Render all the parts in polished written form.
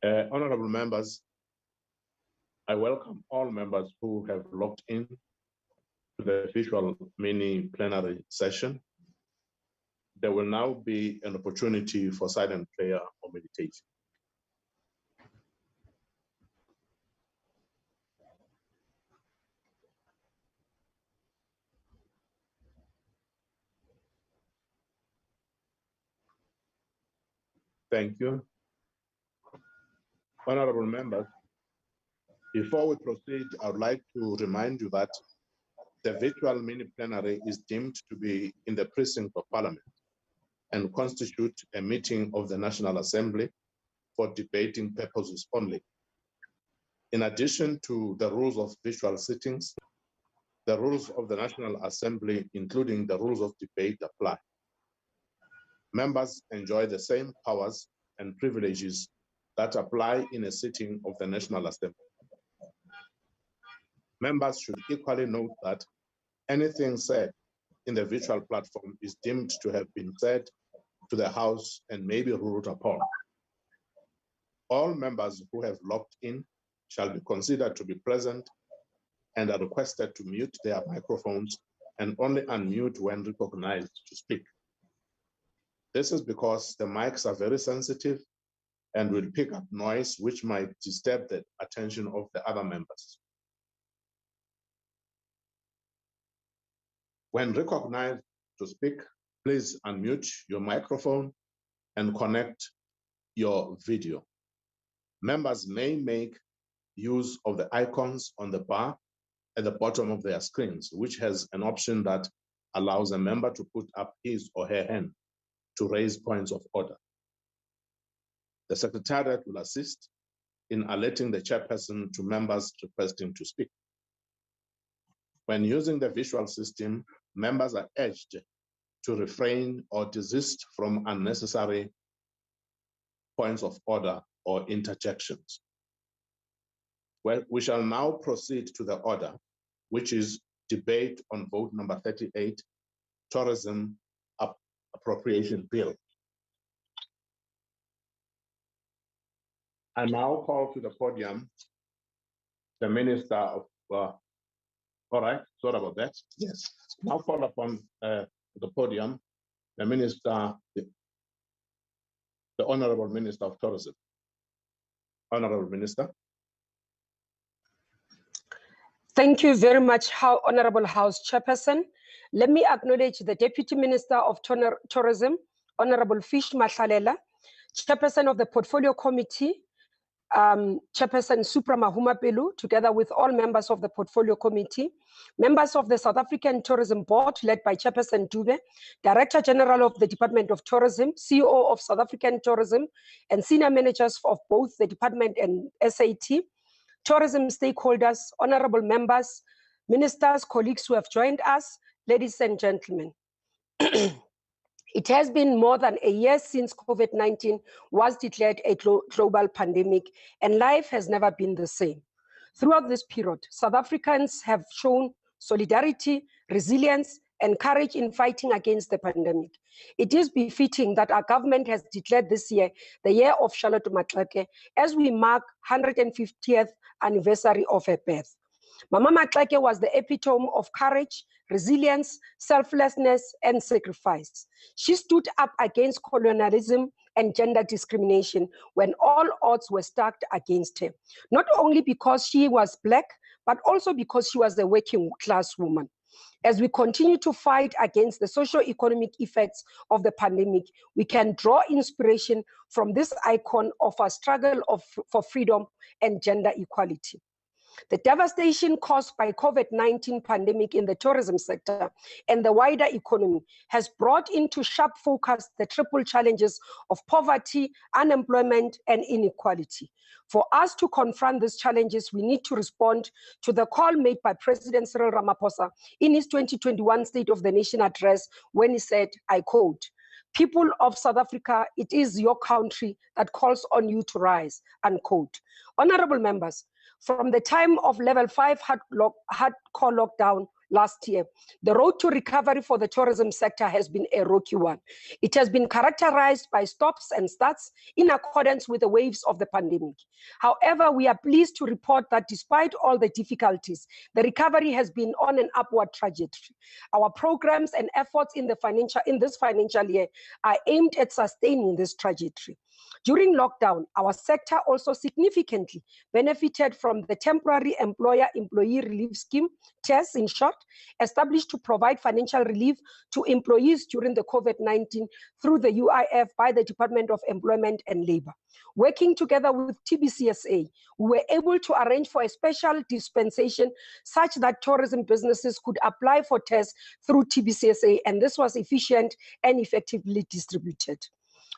Honorable members, I welcome all members who have logged in to the visual mini plenary session. There will now be an opportunity for silent prayer or meditation. Thank you. Honorable members, before we proceed, I would like to remind you that the virtual mini plenary is deemed to be in the precinct of Parliament and constitute a meeting of the National Assembly for debating purposes only. In addition to the rules of virtual sittings, the rules of the National Assembly, including the rules of debate, apply. Members enjoy the same powers and privileges that apply in a sitting of the National Assembly. Members should equally note that anything said in the virtual platform is deemed to have been said to the House and may be ruled upon. All members who have logged in shall be considered to be present and are requested to mute their microphones and only unmute when recognized to speak. This is because the mics are very sensitive and will pick up noise which might disturb the attention of the other members. When recognized to speak, please unmute your microphone and connect your video. Members may make use of the icons on the bar at the bottom of their screens, which has an option that allows a member to put up his or her hand to raise points of order. The Secretariat will assist in alerting the chairperson to members requesting to speak. When using the visual system, members are urged to refrain or desist from unnecessary points of order or interjections. Well, we shall now proceed to the order, which is debate on vote number 38, Tourism Appropriation Bill. I now call to the podium the Minister of, all right, sorry about that. Yes, now call upon the podium the Minister, the Honorable Minister of Tourism. Honorable Minister. Thank you very much, Honorable House Chairperson. Let me acknowledge the Deputy Minister of Tourism, Honorable Fish Mahlalela, Chairperson of the Portfolio Committee, Chairperson Supra Mahuma Pelu, together with all members of the Portfolio Committee, members of the South African Tourism Board, led by Chairperson Dube, Director General of the Department of Tourism, CEO of South African Tourism, and senior managers of both the department and SAT, tourism stakeholders, honorable members, ministers, colleagues who have joined us, ladies and gentlemen. It has been more than a year since COVID-19 was declared a global pandemic, and life has never been the same. Throughout this period, South Africans have shown solidarity, resilience, and courage in fighting against the pandemic. It is befitting that our government has declared this year the year of Charlotte Maxeke as we mark 150th anniversary of her birth. Mama Maxeke was the epitome of courage, resilience, selflessness, and sacrifice. She stood up against colonialism and gender discrimination when all odds were stacked against her, not only because she was Black, but also because she was a working class woman. As we continue to fight against the socio-economic effects of the pandemic, we can draw inspiration from this icon of our struggle for freedom and gender equality. The devastation caused by COVID-19 pandemic in the tourism sector and the wider economy has brought into sharp focus the triple challenges of poverty, unemployment, and inequality. For us to confront these challenges, we need to respond to the call made by President Cyril Ramaphosa in his 2021 State of the Nation address when he said, I quote, "People of South Africa, it is your country that calls on you to rise," unquote. Honorable members, from the time of level 5 hardcore lockdown, last year, the road to recovery for the tourism sector has been a rocky one. It has been characterized by stops and starts in accordance with the waves of the pandemic. However, we are pleased to report that despite all the difficulties, the recovery has been on an upward trajectory. Our programs and efforts in this financial year are aimed at sustaining this trajectory. During lockdown, our sector also significantly benefited from the temporary employer-employee relief scheme, TES in short, established to provide financial relief to employees during the COVID-19 through the UIF by the Department of Employment and Labor. Working together with TBCSA, we were able to arrange for a special dispensation such that tourism businesses could apply for TES through TBCSA, and this was efficient and effectively distributed.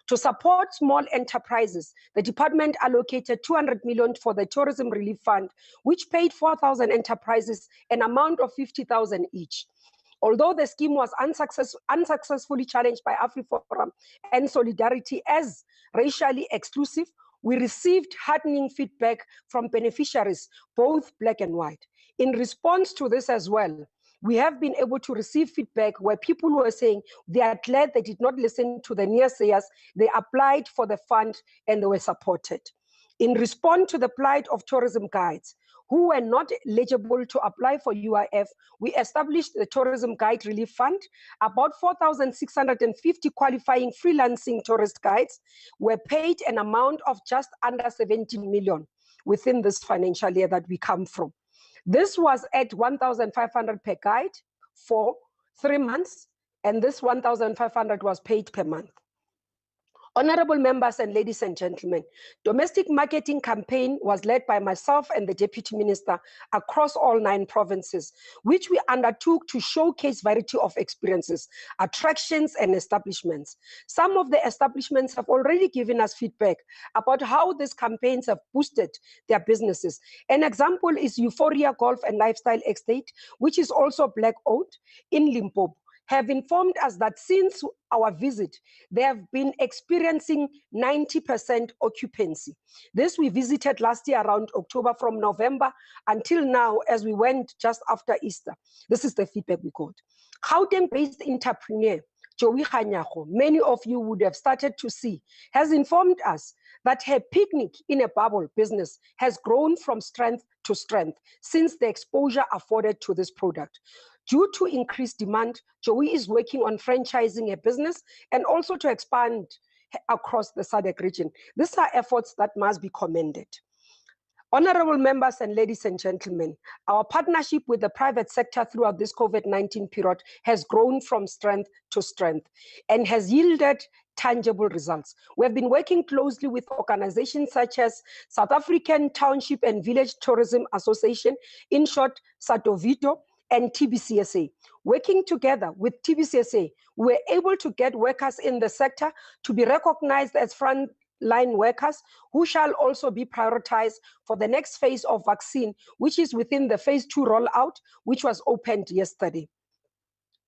To support small enterprises, the department allocated 200 million for the Tourism Relief Fund, which paid 4,000 enterprises an amount of 50,000 each. Although the scheme was unsuccessfully challenged by AfriForum and Solidarity as racially exclusive, we received heartening feedback from beneficiaries, both black and white. In response to this as well, we have been able to receive feedback where people were saying they are glad they did not listen to the naysayers, they applied for the fund and they were supported. In response to the plight of tourism guides who were not eligible to apply for UIF, we established the Tourism Guide Relief Fund. About 4,650 qualifying freelancing tourist guides were paid an amount of just under 17 million within this financial year that we come from. This was at 1,500 per guide for 3 months, and this 1,500 was paid per month. Honorable members and ladies and gentlemen, domestic marketing campaign was led by myself and the Deputy Minister across all 9 provinces, which we undertook to showcase variety of experiences, attractions, and establishments. Some of the establishments have already given us feedback about how these campaigns have boosted their businesses. An example is Euphoria Golf and Lifestyle Estate, which is also Black-owned in Limpopo, have informed us that since our visit, they have been experiencing 90% occupancy. This we visited last year around October, from November until now as we went just after Easter. This is the feedback we got. Gauteng-based entrepreneur, Joey Khanyago, many of you would have started to see, has informed us that her picnic in a bubble business has grown from strength to strength since the exposure afforded to this product. Due to increased demand, Joey is working on franchising a business and also to expand across the SADC region. These are efforts that must be commended. Honorable members and ladies and gentlemen, our partnership with the private sector throughout this COVID-19 period has grown from strength to strength and has yielded tangible results. We have been working closely with organizations such as South African Township and Village Tourism Association, in short, SATOVITO, and TBCSA. Working together with TBCSA, we were able to get workers in the sector to be recognized as frontline workers who shall also be prioritized for the next phase of vaccine, which is within the phase 2 rollout, which was opened yesterday.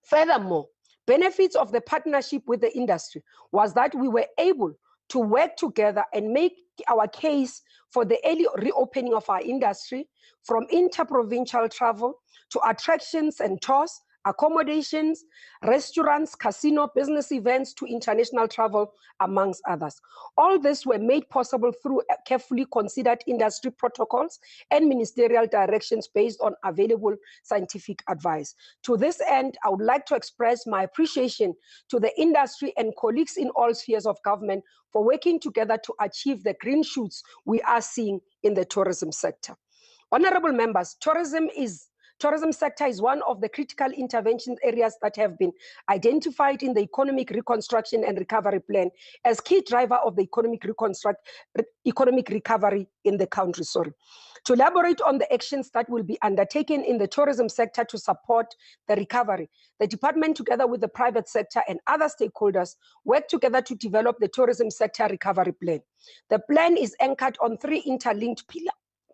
Furthermore, benefits of the partnership with the industry was that we were able to work together and make our case for the early reopening of our industry, from interprovincial travel to attractions and tours, accommodations, restaurants, casino, business events, to international travel, amongst others. All this were made possible through carefully considered industry protocols and ministerial directions based on available scientific advice. To this end, I would like to express my appreciation to the industry and colleagues in all spheres of government for working together to achieve the green shoots we are seeing in the tourism sector. Honorable members, tourism sector is one of the critical intervention areas that have been identified in the Economic Reconstruction and Recovery Plan as key driver of the economic recovery in the country. To elaborate on the actions that will be undertaken in the tourism sector to support the recovery, the department, together with the private sector and other stakeholders, work together to develop the tourism sector recovery plan. The plan is anchored on 3 interlinked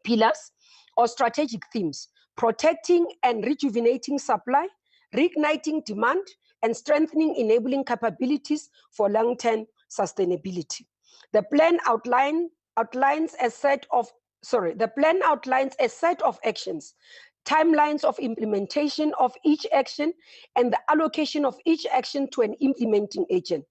pillars or strategic themes: protecting and rejuvenating supply, reigniting demand, and strengthening enabling capabilities for long-term sustainability. The plan outlines a set of actions timelines of implementation of each action, and the allocation of each action to an implementing agent.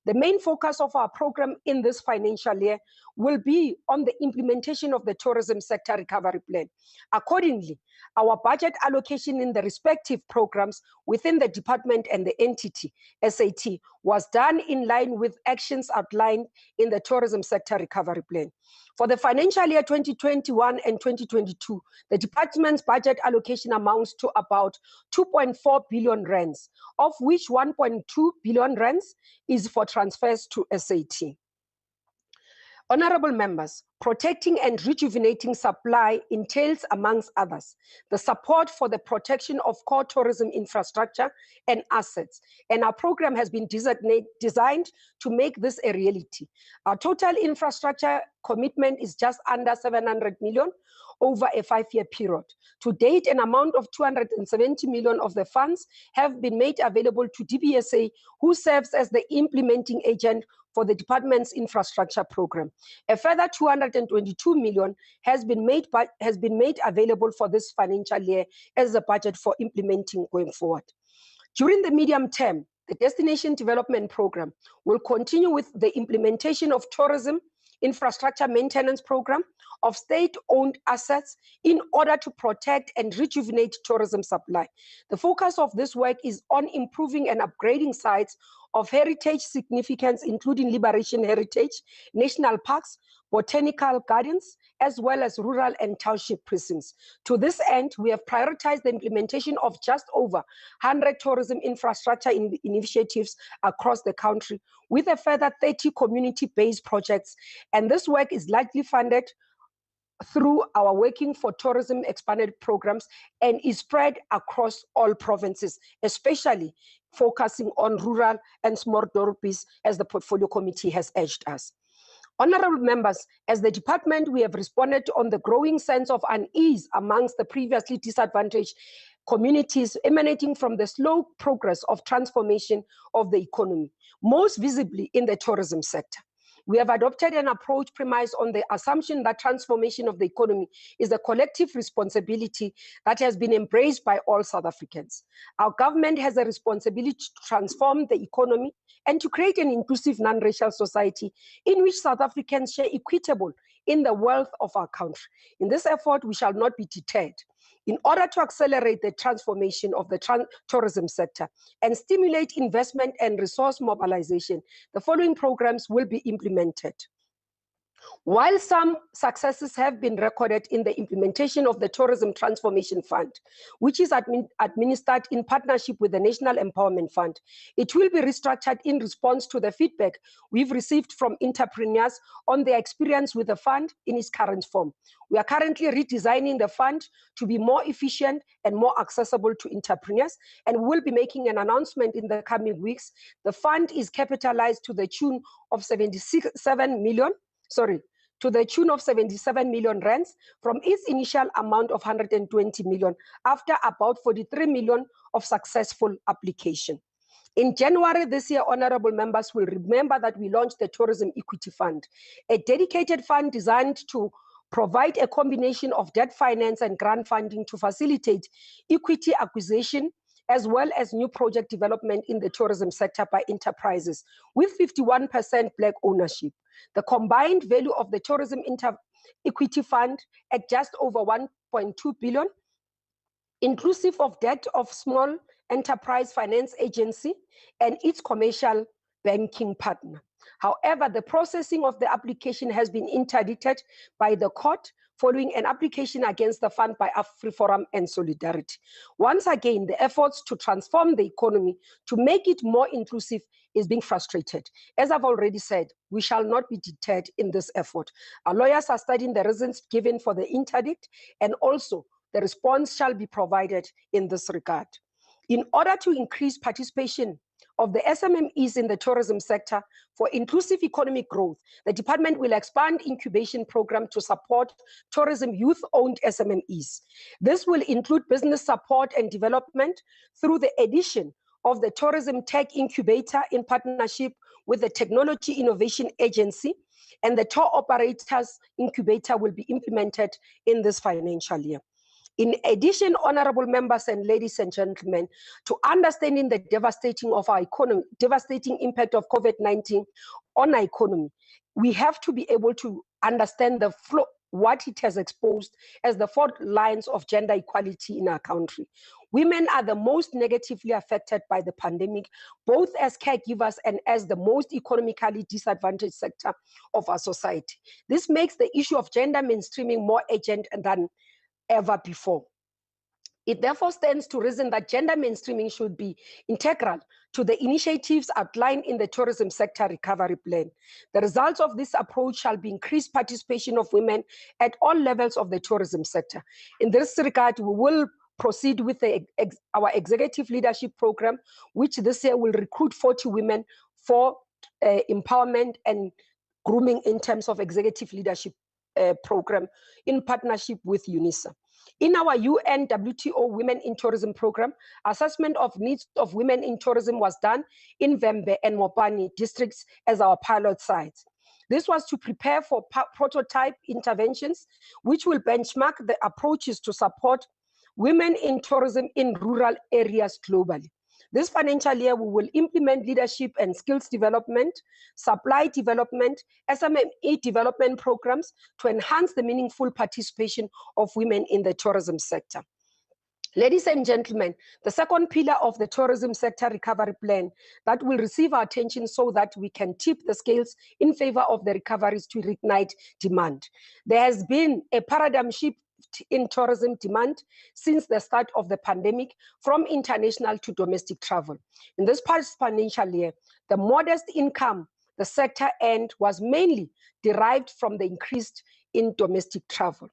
The main focus of our program in this financial year will be on the implementation of the tourism sector recovery plan. Accordingly, our budget allocation in the respective programs within the department and the entity, SAT, was done in line with actions outlined in the tourism sector recovery plan. For the financial year 2021 and 2022, the department's budget allocation amounts to about 2.4 billion rands, of which 1.2 billion rands is for transfers to SAT. Honorable members, protecting and rejuvenating supply entails, amongst others, the support for the protection of core tourism infrastructure and assets, and our program has been designed to make this a reality. Our total infrastructure commitment is just under 700 million over a 5-year period. To date, an amount of 270 million of the funds have been made available to DBSA, who serves as the implementing agent for the department's infrastructure program. A further 222 million has been made available for this financial year as a budget for implementing going forward. During the medium term, the Destination Development Program will continue with the implementation of tourism infrastructure maintenance program of state-owned assets in order to protect and rejuvenate tourism supply. The focus of this work is on improving and upgrading sites of heritage significance, including Liberation Heritage, national parks, botanical gardens, as well as rural and township precincts. To this end, we have prioritized the implementation of just over 100 tourism infrastructure initiatives across the country, with a further 30 community-based projects. And this work is largely funded through our Working for Tourism expanded programs and is spread across all provinces, especially focusing on rural and small dorpies, as the portfolio committee has urged us. Honorable members, as the department, we have responded on the growing sense of unease amongst the previously disadvantaged communities emanating from the slow progress of transformation of the economy, most visibly in the tourism sector. We have adopted an approach premised on the assumption that transformation of the economy is a collective responsibility that has been embraced by all South Africans. Our government has a responsibility to transform the economy and to create an inclusive non-racial society in which South Africans share equitable in the wealth of our country. In this effort, we shall not be deterred. In order to accelerate the transformation of the tourism sector and stimulate investment and resource mobilization, the following programs will be implemented. While some successes have been recorded in the implementation of the Tourism Transformation Fund, which is administered in partnership with the National Empowerment Fund, it will be restructured in response to the feedback we've received from entrepreneurs on their experience with the fund in its current form. We are currently redesigning the fund to be more efficient and more accessible to entrepreneurs, and we will be making an announcement in the coming weeks. The fund is capitalized to the tune of 77 million rands from its initial amount of 120 million after about 43 million of successful application. In January this year, honorable members will remember that we launched the Tourism Equity Fund, a dedicated fund designed to provide a combination of debt finance and grant funding to facilitate equity acquisition as well as new project development in the tourism sector by enterprises with 51% Black ownership. The combined value of the Tourism Equity Fund at just over 1.2 billion, inclusive of debt of small enterprise finance agency and its commercial banking partner. However, the processing of the application has been interdicted by the court following an application against the fund by AfriForum and Solidarity. Once again, the efforts to transform the economy to make it more inclusive is being frustrated. As I've already said, we shall not be deterred in this effort. Our lawyers are studying the reasons given for the interdict, and also the response shall be provided in this regard. In order to increase participation of the SMMEs in the tourism sector for inclusive economic growth, the department will expand incubation program to support tourism youth-owned SMMEs. This will include business support and development through the addition of the Tourism Tech Incubator in partnership with the Technology Innovation Agency, and the Tour Operators Incubator will be implemented in this financial year. In addition, honorable members and ladies and gentlemen, to understanding the devastating impact of COVID-19 on our economy, we have to be able to understand the flow, what it has exposed as the four lines of gender equality in our country. Women are the most negatively affected by the pandemic, both as caregivers and as the most economically disadvantaged sector of our society. This makes the issue of gender mainstreaming more urgent than ever before. It therefore stands to reason that gender mainstreaming should be integral to the initiatives outlined in the tourism sector recovery plan. The results of this approach shall be increased participation of women at all levels of the tourism sector. In this regard, we will proceed with our executive leadership program, which this year will recruit 40 women for empowerment and grooming in terms of executive leadership program in partnership with UNISA. In our UN WTO Women in Tourism program, assessment of needs of women in tourism was done in Vembe and Mopani districts as our pilot sites. This was to prepare for prototype interventions, which will benchmark the approaches to support women in tourism in rural areas globally. This financial year, we will implement leadership and skills development, supply development, SME development programs to enhance the meaningful participation of women in the tourism sector. Ladies and gentlemen, the second pillar of the tourism sector recovery plan that will receive our attention so that we can tip the scales in favor of the recoveries to reignite demand. There has been a paradigm shift in tourism demand since the start of the pandemic, from international to domestic travel. In this past financial year, the modest income the sector earned was mainly derived from the increase in domestic travel.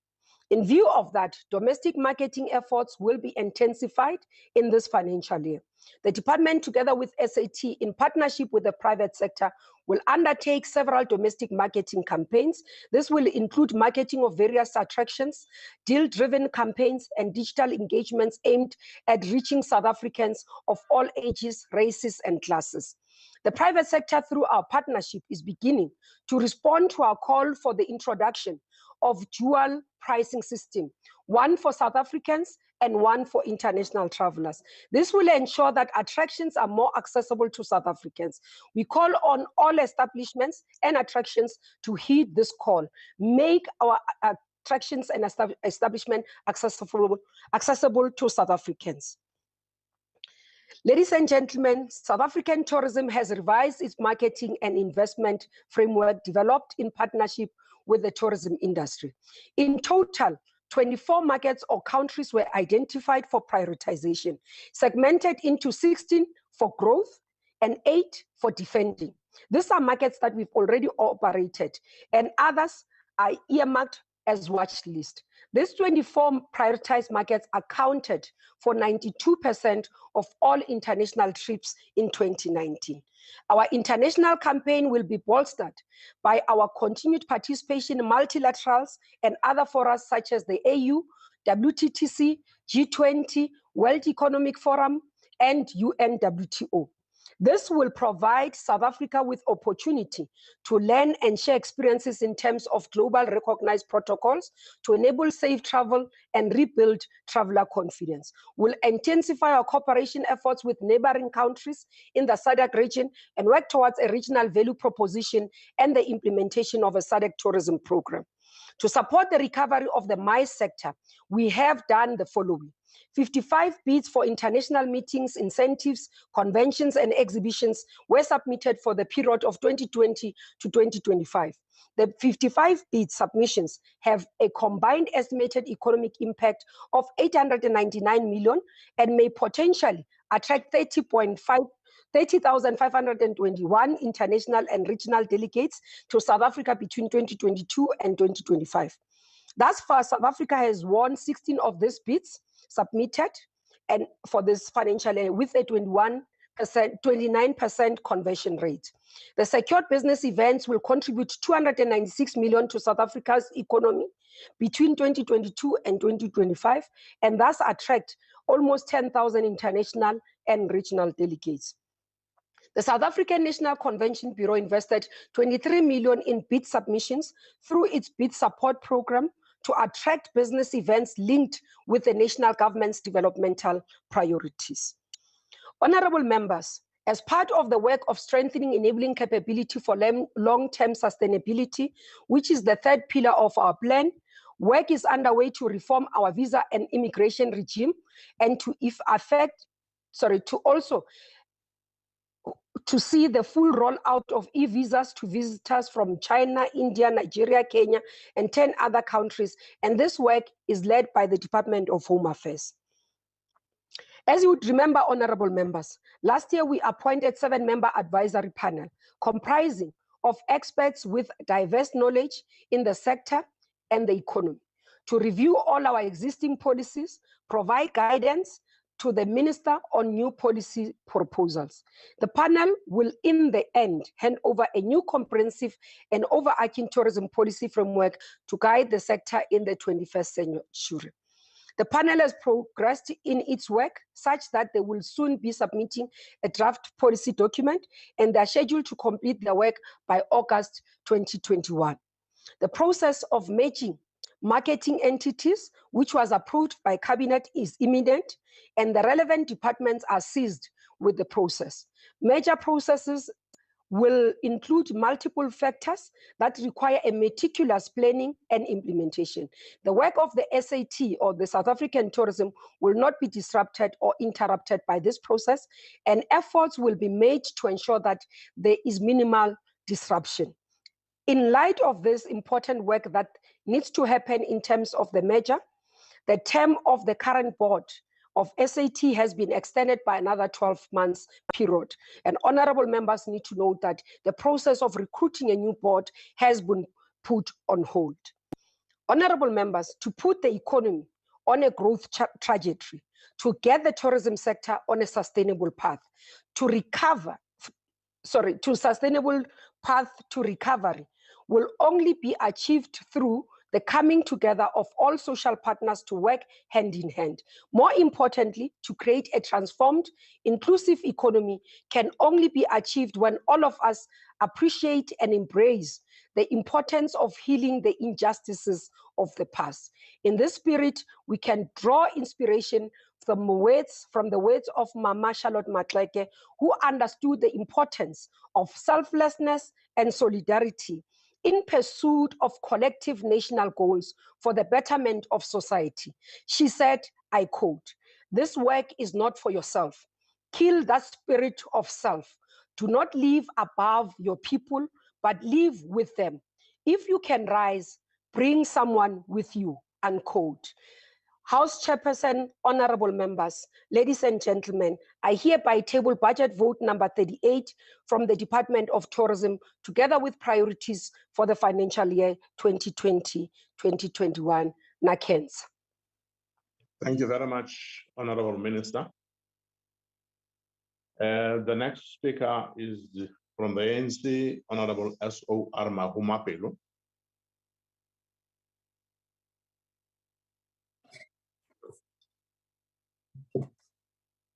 In view of that, domestic marketing efforts will be intensified in this financial year. The department, together with SAT, in partnership with the private sector, will undertake several domestic marketing campaigns. This will include marketing of various attractions, deal-driven campaigns, and digital engagements aimed at reaching South Africans of all ages, races, and classes. The private sector, through our partnership, is beginning to respond to our call for the introduction of dual pricing system, one for South Africans and one for international travelers. This will ensure that attractions are more accessible to South Africans. We call on all establishments and attractions to heed this call, make our attractions and establishment accessible to South Africans. Ladies and gentlemen, South African tourism has revised its marketing and investment framework developed in partnership with the tourism industry. In total, 24 markets or countries were identified for prioritization, segmented into 16 for growth and 8 for defending. These are markets that we've already operated, and others are earmarked as watch list. These 24 prioritized markets accounted for 92% of all international trips in 2019. Our international campaign will be bolstered by our continued participation in multilaterals and other forums such as the AU, WTTC, G20, World Economic Forum, and UNWTO. This will provide South Africa with opportunity to learn and share experiences in terms of global recognized protocols to enable safe travel and rebuild traveler confidence. We'll intensify our cooperation efforts with neighboring countries in the SADC region and work towards a regional value proposition and the implementation of a SADC tourism program. To support the recovery of the MICE sector, we have done the following. 55 bids for international meetings, incentives, conventions, and exhibitions were submitted for the period of 2020 to 2025. The 55 bid submissions have a combined estimated economic impact of 899 million and may potentially attract 30,521 international and regional delegates to South Africa between 2022 and 2025. Thus far, South Africa has won 16 of these bids submitted and for this financial year with a 29% conversion rate. The secured business events will contribute 296 million to South Africa's economy between 2022 and 2025, and thus attract almost 10,000 international and regional delegates. The South African National Convention Bureau invested 23 million in bid submissions through its bid support program to attract business events linked with the national government's developmental priorities. Honorable members, as part of the work of strengthening enabling capability for long-term sustainability, which is the third pillar of our plan, work is underway to reform our visa and immigration regime and to see the full rollout of e-visas to visitors from China, India, Nigeria, Kenya, and 10 other countries. And this work is led by the Department of Home Affairs. As you would remember, honorable members, last year we appointed 7-member advisory panel comprising of experts with diverse knowledge in the sector and the economy to review all our existing policies, provide guidance to the minister on new policy proposals. The panel will in the end hand over a new comprehensive and overarching tourism policy framework to guide the sector in the 21st century. The panel has progressed in its work such that they will soon be submitting a draft policy document, and they are scheduled to complete their work by August 2021. The process of merging marketing entities, which was approved by Cabinet, is imminent, and the relevant departments are seized with the process. Major processes will include multiple factors that require a meticulous planning and implementation. The work of the SAT, or the South African Tourism, will not be disrupted or interrupted by this process, and efforts will be made to ensure that there is minimal disruption. In light of this important work that needs to happen in terms of the merger, the term of the current board of SAT has been extended by another 12 months period. And honorable members need to know that the process of recruiting a new board has been put on hold. Honorable members, to put the economy on a growth trajectory, to get the tourism sector on a sustainable path, sustainable path to recovery will only be achieved through the coming together of all social partners to work hand in hand. More importantly, to create a transformed, inclusive economy can only be achieved when all of us appreciate and embrace the importance of healing the injustices of the past. In this spirit, we can draw inspiration from the words of Mama Charlotte Maxeke, who understood the importance of selflessness and solidarity in pursuit of collective national goals for the betterment of society. She said, I quote, "This work is not for yourself. Kill that spirit of self. Do not live above your people, but live with them. If you can rise, bring someone with you," unquote. House Chairperson, honorable members, ladies and gentlemen, I hereby table budget vote number 38 from the Department of Tourism, together with priorities for the financial year 2020-2021. Nakens. Thank you very much, Honorable Minister. The next speaker is from the ANC, Honorable S.O.R. Mahumapelo.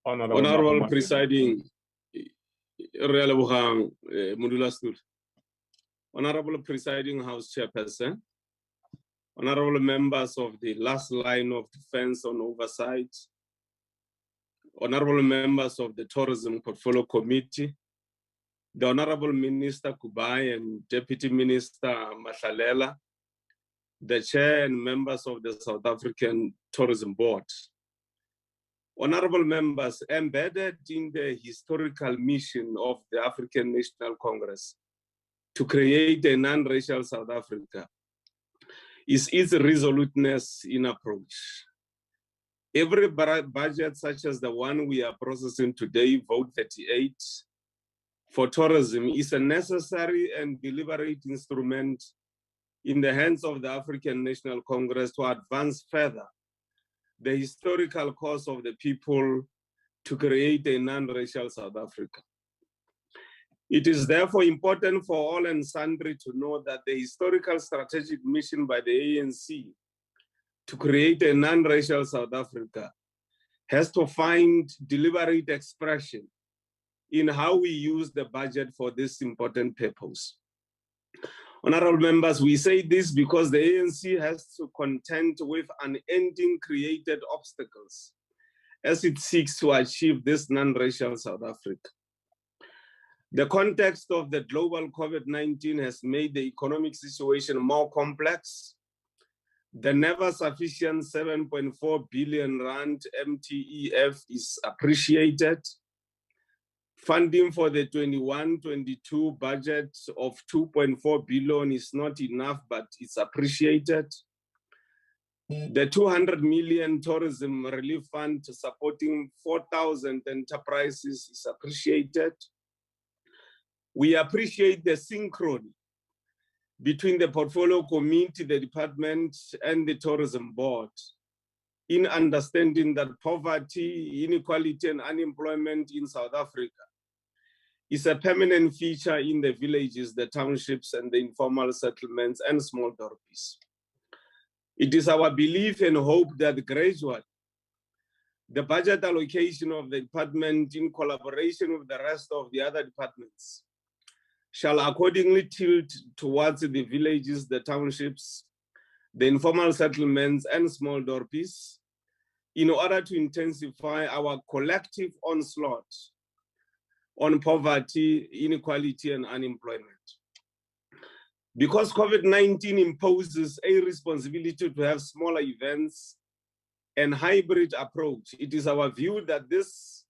Honorable Presiding, Honorable Presiding House Chairperson, Honorable members of the last line of defense on oversight, Honorable members of the Tourism Portfolio Committee, the Honorable Minister Kubai and Deputy Minister Mahlalela, the Chair and members of the South African Tourism Board. Honorable members, embedded in the historical mission of the African National Congress to create a non-racial South Africa is its resoluteness in approach. Every budget, such as the one we are processing today, Vote 38, for tourism, is a necessary and deliberate instrument in the hands of the African National Congress to advance further the historical cause of the people to create a non-racial South Africa. It is therefore important for all and sundry to know that the historical strategic mission by the ANC to create a non-racial South Africa has to find deliberate expression in how we use the budget for this important purpose. Honorable members, we say this because the ANC has to contend with unending created obstacles as it seeks to achieve this non-racial South Africa. The context of the global COVID-19 has made the economic situation more complex. The never sufficient 7.4 billion rand MTEF is appreciated. Funding for the 21-22 budget of 2.4 billion is not enough, but it's appreciated. The 200 million tourism relief fund supporting 4,000 enterprises is appreciated. We appreciate the synchrony between the portfolio committee, the department, and the tourism board in understanding that poverty, inequality, and unemployment in South Africa is a permanent feature in the villages, the townships, and the informal settlements and small dorpies. It is our belief and hope that gradually the budget allocation of the department in collaboration with the rest of the other departments shall accordingly tilt towards the villages, the townships, the informal settlements, and small dorpies in order to intensify our collective onslaught on poverty, inequality, and unemployment. Because COVID-19 imposes a responsibility to have smaller events and hybrid approach, it is our view that this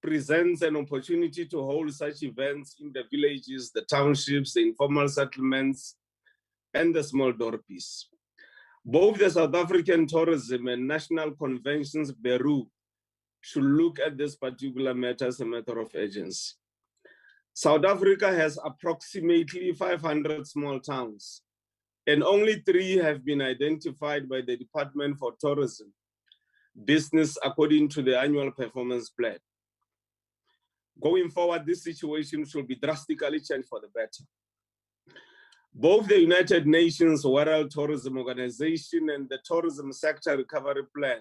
presents an opportunity to hold such events in the villages, the townships, the informal settlements, and the small dorpies. Both the South African Tourism and National Conventions Bureau should look at this particular matter as a matter of urgency. South Africa has approximately 500 small towns, and only 3 have been identified by the Department for Tourism Business according to the annual performance plan. Going forward, this situation should be drastically changed for the better. Both the United Nations World Tourism Organization and the Tourism Sector Recovery Plan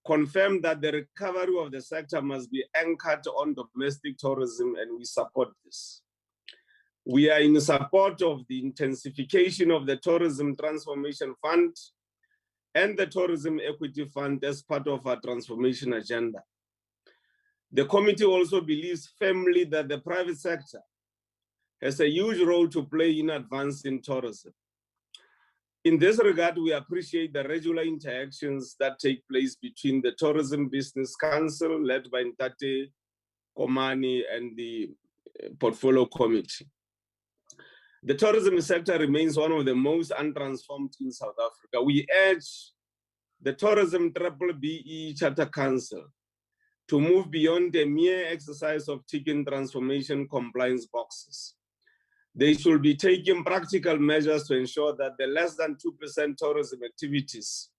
confirm that the recovery of the sector must be anchored on domestic tourism, and we support this. We are in support of the intensification of the Tourism Transformation Fund and the Tourism Equity Fund as part of our transformation agenda. The committee also believes firmly that the private sector has a huge role to play in advancing tourism. In this regard, we appreciate the regular interactions that take place between the Tourism Business Council, led by Ntate Komani, and the Portfolio Committee. The tourism sector remains one of the most untransformed in South Africa. We urge the Tourism BBBE Charter Council to move beyond the mere exercise of ticking transformation compliance boxes. They should be taking practical measures to ensure that the less than 2% tourism activities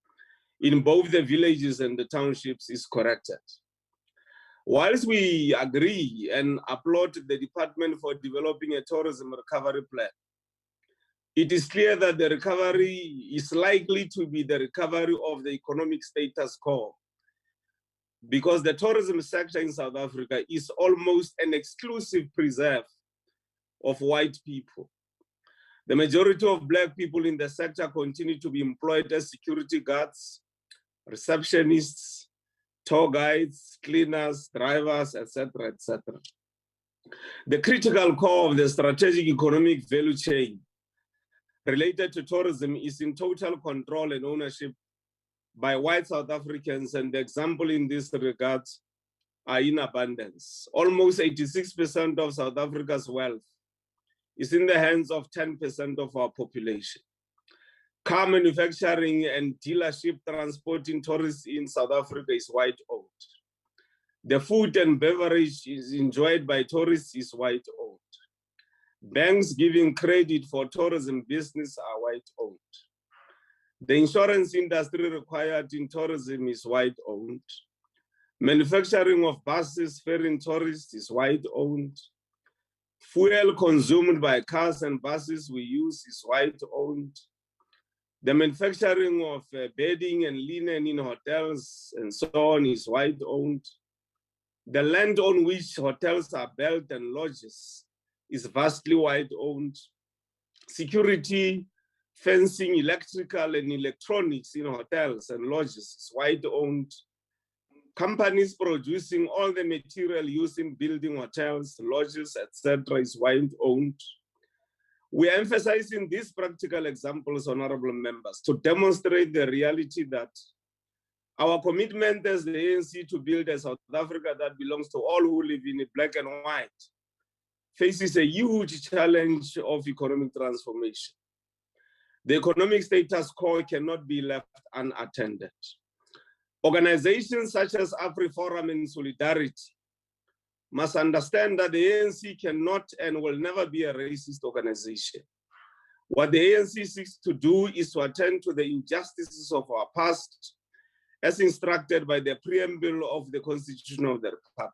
in both the villages and the townships is corrected. Whilst we agree and applaud the department for developing a tourism recovery plan, it is clear that the recovery is likely to be the recovery of the economic status quo, because the tourism sector in South Africa is almost an exclusive preserve of white people. The majority of Black people in the sector continue to be employed as security guards, receptionists, tour guides, cleaners, drivers, etc., etc. The critical core of the strategic economic value chain related to tourism is in total control and ownership by white South Africans, and the example in this regard are in abundance. Almost 86% of South Africa's wealth is in the hands of 10% of our population. Car manufacturing and dealership transporting tourists in South Africa is white-owned. The food and beverage is enjoyed by tourists is white-owned. Banks giving credit for tourism business are white-owned. The insurance industry required in tourism is white-owned. Manufacturing of buses ferrying tourists is white-owned. Fuel consumed by cars and buses we use is white-owned. The manufacturing of bedding and linen in hotels and so on is white-owned. The land on which hotels are built and lodges is vastly white-owned. security, fencing, electrical and electronics in hotels and lodges is white-owned. Companies producing all the material used in building hotels, lodges, etc. is white-owned. We are emphasizing these practical examples, honorable members, to demonstrate the reality that our commitment as the ANC to build a South Africa that belongs to all who live in black and white faces a huge challenge of economic transformation. The economic status quo cannot be left unattended. Organizations such as AfriForum and Solidarity must understand that the ANC cannot and will never be a racist organization. What the ANC seeks to do is to attend to the injustices of our past, as instructed by the preamble of the Constitution of the Republic.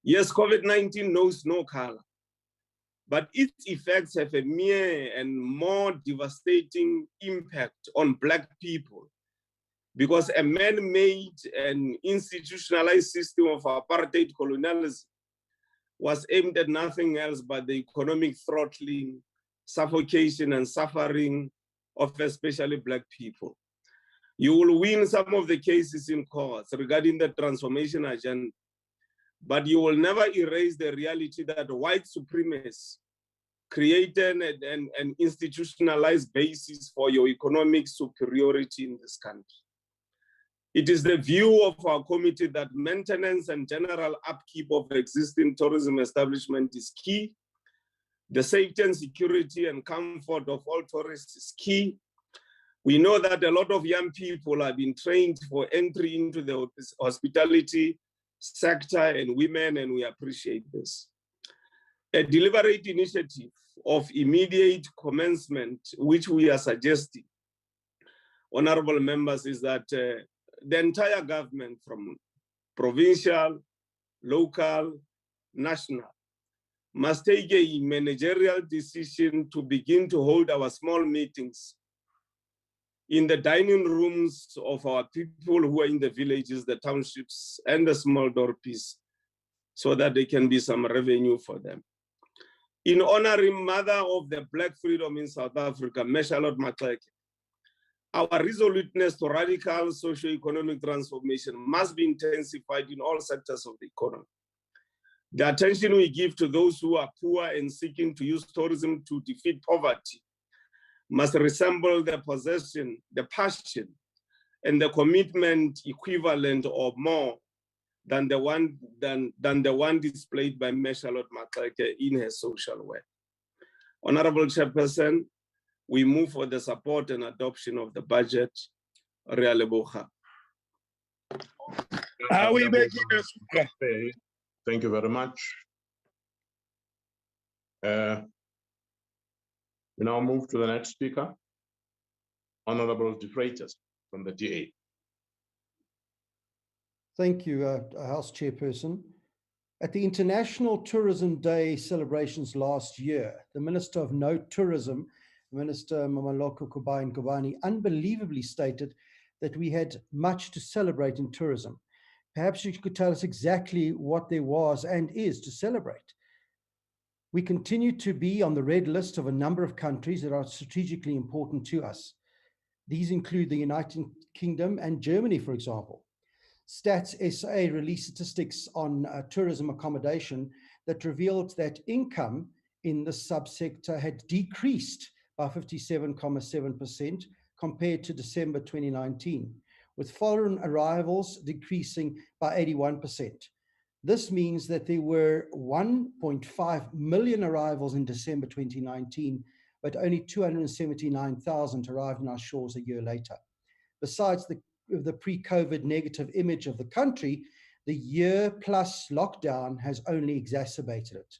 Yes, COVID-19 knows no color, but its effects have a mere and more devastating impact on Black people, because a man-made and institutionalized system of apartheid colonialism was aimed at nothing else but the economic throttling, suffocation, and suffering of especially Black people. You will win some of the cases in courts regarding the transformation agenda, but you will never erase the reality that white supremacy created an institutionalized basis for your economic superiority in this country. It is the view of our committee that maintenance and general upkeep of existing tourism establishment is key. The safety and security and comfort of all tourists is key. We know that a lot of young people have been trained for entry into the hospitality sector and women, and we appreciate this. A deliberate initiative of immediate commencement, which we are suggesting, honorable members, is that the entire government, from provincial, local, national, must take a managerial decision to begin to hold our small meetings in the dining rooms of our people who are in the villages, the townships, and the small dorpies, so that there can be some revenue for them. In honoring Mother of the Black freedom in South Africa, Charlotte Maxeke, our resoluteness to radical socio-economic transformation must be intensified in all sectors of the economy. The attention we give to those who are poor and seeking to use tourism to defeat poverty must resemble the possession, the passion, and the commitment equivalent or more than the one displayed by Charlotte Maxeke in her social work. Honorable Chairperson, we move for the support and adoption of the budget. Thank you very much. We now move to the next speaker, Honorable De Freitas from the DA. Thank you, House Chairperson. At the International Tourism Day celebrations last year, the Minister of Note Tourism, Minister Mamaloko Kubani, unbelievably stated that we had much to celebrate in tourism. Perhaps you could tell us exactly what there was and is to celebrate. We continue to be on the red list of a number of countries that are strategically important to us. These include the United Kingdom and Germany, for example. Stats SA released statistics on tourism accommodation that revealed that income in the subsector had decreased by 57.7% compared to December 2019, with foreign arrivals decreasing by 81%. This means that there were 1.5 million arrivals in December 2019, but only 279,000 arrived on our shores a year later. Besides the pre-COVID negative image of the country, the year-plus lockdown has only exacerbated it.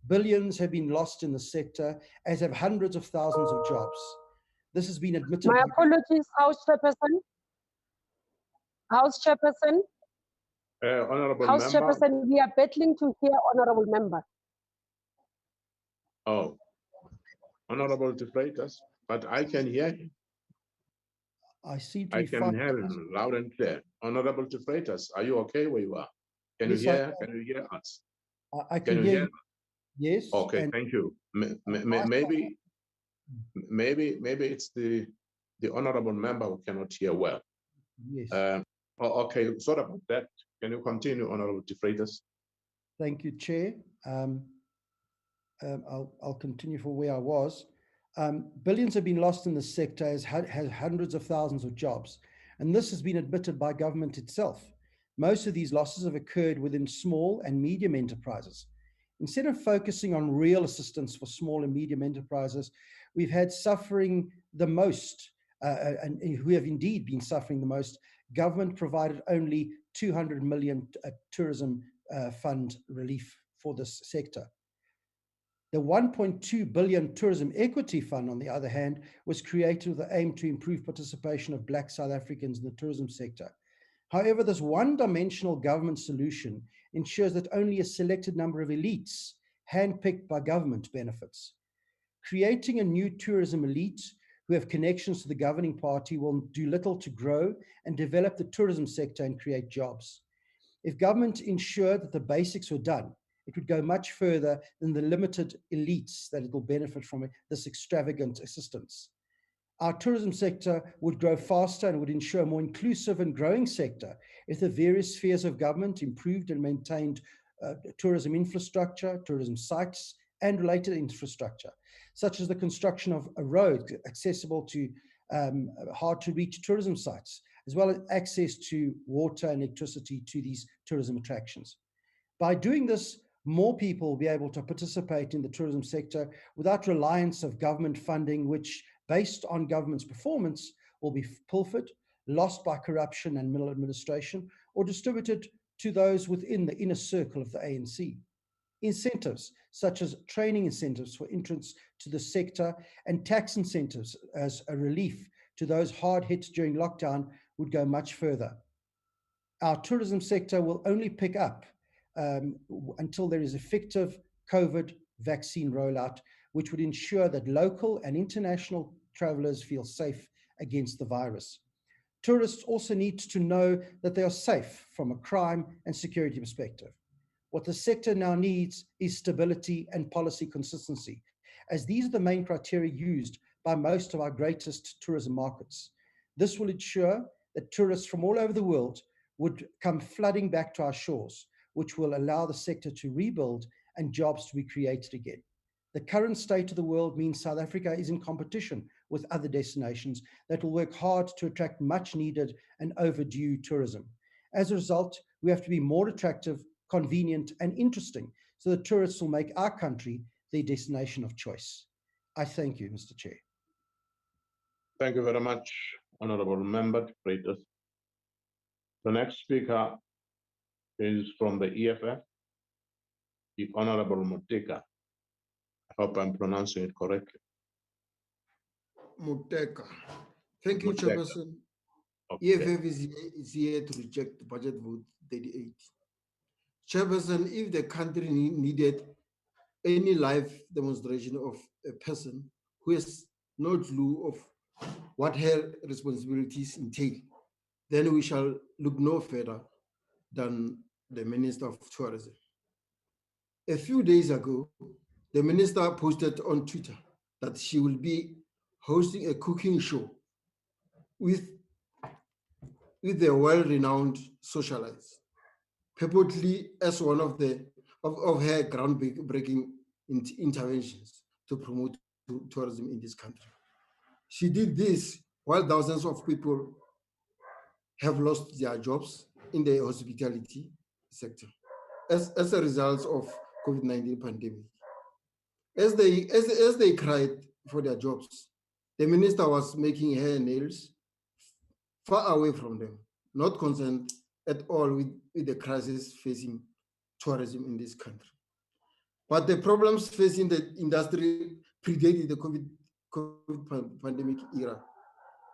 Billions have been lost in the sector, as have hundreds of thousands of jobs. This has been admitted. My apologies, House Chairperson. House Chairperson. Honorable House member. Chairperson, we are battling to hear honorable member. Oh, Honorable De Freitas, but I can hear him. I seem to I be can hear him loud and clear. Honorable De Freitas, are you okay where you are? Can you hear us? I can hear you. Yes. Okay, and thank you. Maybe it's the honorable member who cannot hear well. yes. Okay, sorry about that. Can you continue, Honorable De Freitas? Thank you, Chair. I'll continue from where I was. Billions have been lost in the sector, has hundreds of thousands of jobs, and this has been admitted by government itself. Most of these losses have occurred within small and medium enterprises. Instead of focusing on real assistance for small and medium enterprises, we've had suffering the most, and who have indeed been suffering the most. Government provided only 200 million tourism fund relief for this sector. The 1.2 billion Tourism Equity Fund, on the other hand, was created with the aim to improve participation of Black South Africans in the tourism sector. However, this one-dimensional government solution ensures that only a selected number of elites, handpicked by government, benefits. Creating a new tourism elite who have connections to the governing party will do little to grow and develop the tourism sector and create jobs. If government ensured that the basics were done, it would go much further than the limited elites that it will benefit from this extravagant assistance. Our tourism sector would grow faster and would ensure a more inclusive and growing sector if the various spheres of government improved and maintained tourism infrastructure, tourism sites, and related infrastructure, such as the construction of a road accessible to hard-to-reach tourism sites, as well as access to water and electricity to these tourism attractions. By doing this, more people will be able to participate in the tourism sector without reliance of government funding, which, based on government's performance, will be pilfered, lost by corruption and maladministration, or distributed to those within the inner circle of the ANC. Incentives, such as training incentives for entrance to the sector and tax incentives as a relief to those hard hit during lockdown, would go much further. Our tourism sector will only pick up until there is effective COVID vaccine rollout, which would ensure that local and international travelers feel safe against the virus. Tourists also need to know that they are safe from a crime and security perspective. What the sector now needs is stability and policy consistency, as these are the main criteria used by most of our greatest tourism markets. This will ensure that tourists from all over the world would come flooding back to our shores, which will allow the sector to rebuild and jobs to be created again. The current state of the world means South Africa is in competition with other destinations that will work hard to attract much needed and overdue tourism. As a result, we have to be more attractive, convenient, and interesting so that tourists will make our country their destination of choice. I thank you, Mr. Chair. Thank you very much, Honorable Member De Freitas. The next speaker is from the EFF, the Honorable Muteka. I hope I'm pronouncing it correctly. Muteka. Thank you, Muteka. Chairperson. Okay. EFF is here to reject the budget vote 38. Chairperson, if the country needed any live demonstration of a person who has no clue of what her responsibilities entail, then we shall look no further than the Minister of Tourism. A few days ago, the minister posted on Twitter that she will be hosting a cooking show with the well-renowned socialites, purportedly as one of her groundbreaking interventions to promote tourism in this country. She did this while thousands of people have lost their jobs in the hospitality sector as a result of COVID-19 pandemic. As they cried for their jobs, the minister was making hair nails far away from them, not concerned at all with the crisis facing tourism in this country. But the problems facing the industry predated the COVID pandemic era,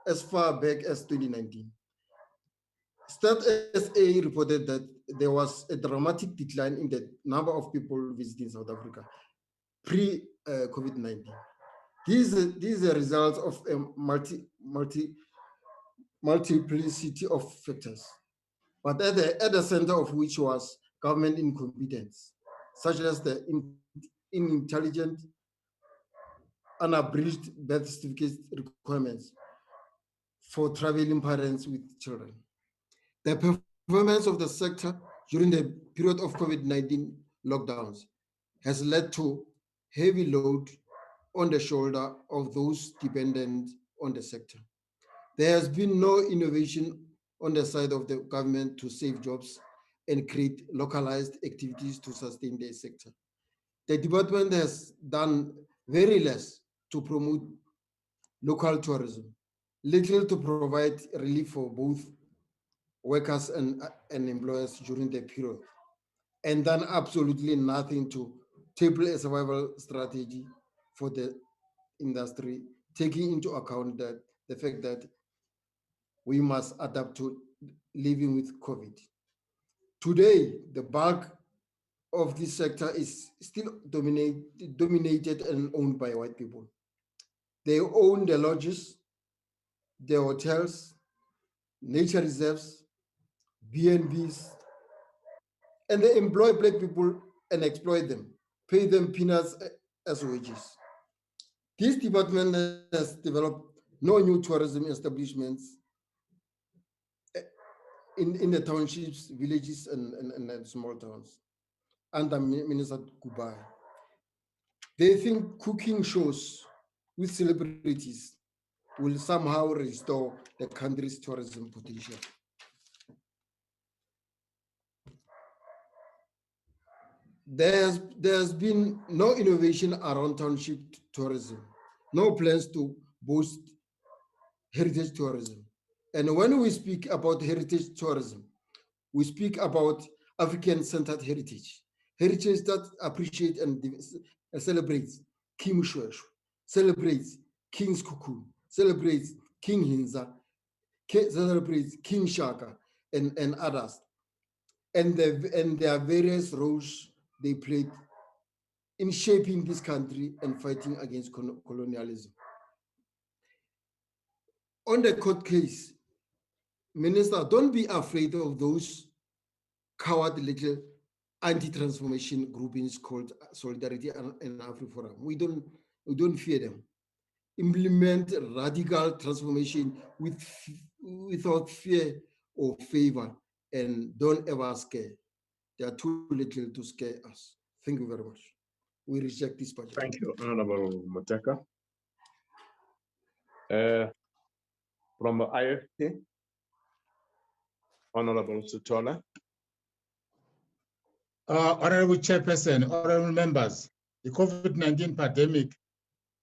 as far back as 2019. Stat SA reported that there was a dramatic decline in the number of people visiting South Africa pre-COVID-19. These are a result of a multiplicity of factors, but at the center of which was government incompetence, such as the intelligent, unabridged birth certificate requirements for traveling parents with children. The performance of the sector during the period of COVID-19 lockdowns has led to heavy load on the shoulder of those dependent on the sector. There has been no innovation on the side of the government to save jobs and create localized activities to sustain the sector. The department has done very less to promote local tourism, little to provide relief for both workers and employers during the period, and done absolutely nothing to table a survival strategy for the industry, taking into account that the fact that we must adapt to living with COVID. Today, the bulk of this sector is still dominated and owned by white people. They own the lodges, the hotels, nature reserves, B&Bs, and they employ black people and exploit them, pay them peanuts as wages. This department has developed no new tourism establishments in the townships, villages, and small towns under Minister Kubai. They think cooking shows with celebrities will somehow restore the country's tourism potential. There's been no innovation around township tourism, no plans to boost heritage tourism. And when we speak about heritage tourism, we speak about African-centered heritage, heritage that appreciates and celebrates King Mshweshwe, celebrates King's Cocoon, celebrates King Hinza, celebrates King Shaka, and others. And there are various roles they played in shaping this country and fighting against colonialism. On the court case, Minister, don't be afraid of those coward little anti-transformation groupings called Solidarity and AfriForum. We don't fear them. Implement radical transformation without fear or favor, and don't ever scare. They are too little to scare us. Thank you very much. We reject this budget. Thank you, Honorable Muteka. From the IFP, Honorable Sutola. Honorable Chairperson, honorable members, the COVID-19 pandemic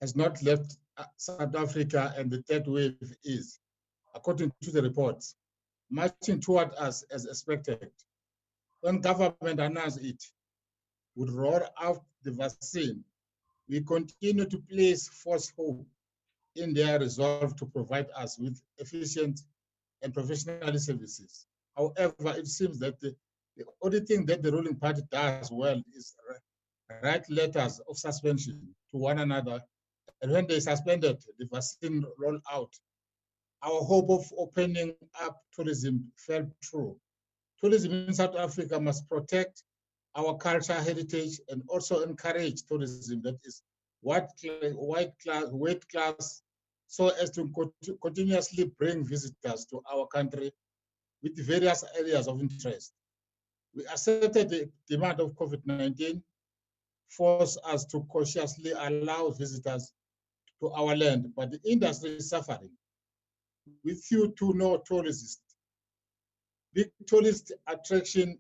has not left South Africa, and the third wave is, according to the reports, marching toward us as expected. When government announced it would roll out the vaccine, we continue to place false hope in their resolve to provide us with efficient and professional services. However, it seems that the only thing that the ruling party does well is write letters of suspension to one another. And when they suspended the vaccine rollout, our hope of opening up tourism fell through. Tourism in South Africa must protect our culture, heritage, and also encourage tourism that is weight class, so as to continuously bring visitors to our country with various areas of interest. We accepted the demand of COVID-19, forced us to cautiously allow visitors to our land, but the industry is suffering. With few to no tourists, big tourist attraction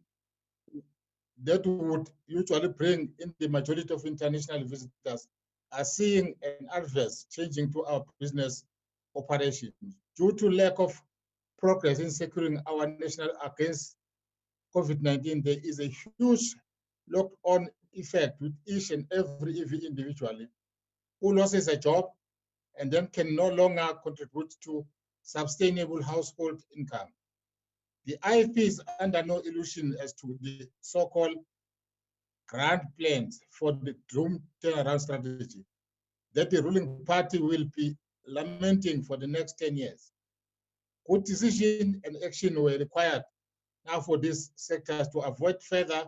that would usually bring in the majority of international visitors are seeing an adverse changing to our business operations. Due to lack of progress in securing our national against COVID-19, there is a huge locked-on effect with each and every individual who loses a job and then can no longer contribute to sustainable household income. The IFP is under no illusion as to the so-called grand plans for the doomed turnaround strategy that the ruling party will be lamenting for the next 10 years. Good decision and action were required now for these sectors to avoid further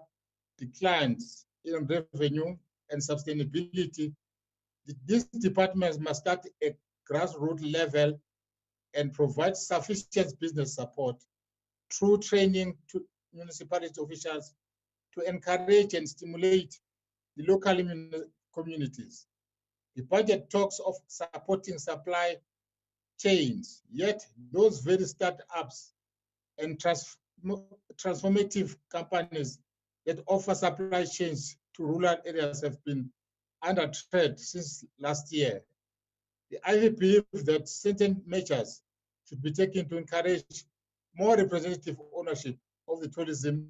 declines in revenue and sustainability, these departments must start at grassroots level and provide sufficient business support through training to municipality officials to encourage and stimulate the local communities. The budget talks of supporting supply chains, yet those very startups and transformative companies that offer supply chains to rural areas have been under threat since last year. The IFP believes that certain measures should be taken to encourage more representative ownership of the tourism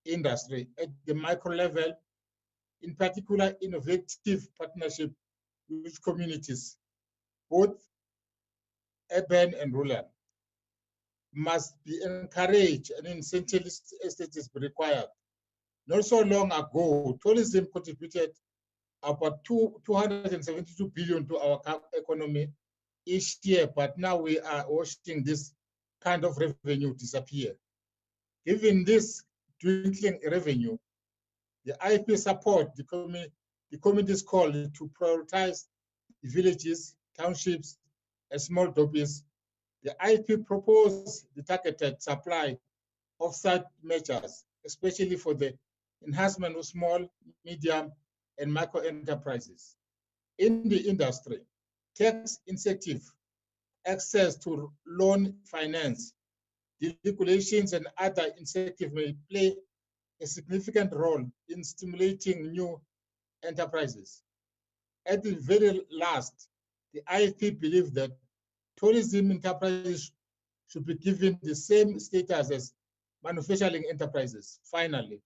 industry at the micro level, in particular innovative partnership with communities, both urban and rural, must be encouraged and incentives is required. Not so long ago, tourism contributed about 272 billion to our economy each year, but now we are watching this kind of revenue disappear. Given this dwindling revenue, the IFP support the committee's call to prioritize the villages, townships, and small doppies. The IFP proposed the targeted supply of such measures, especially for the enhancement of small, medium, and micro enterprises. In the industry, tax incentive, access to loan finance, deregulations, and other incentives may play a significant role in stimulating new enterprises. At the very last, the IFP believes that tourism enterprises should be given the same status as manufacturing enterprises. Finally,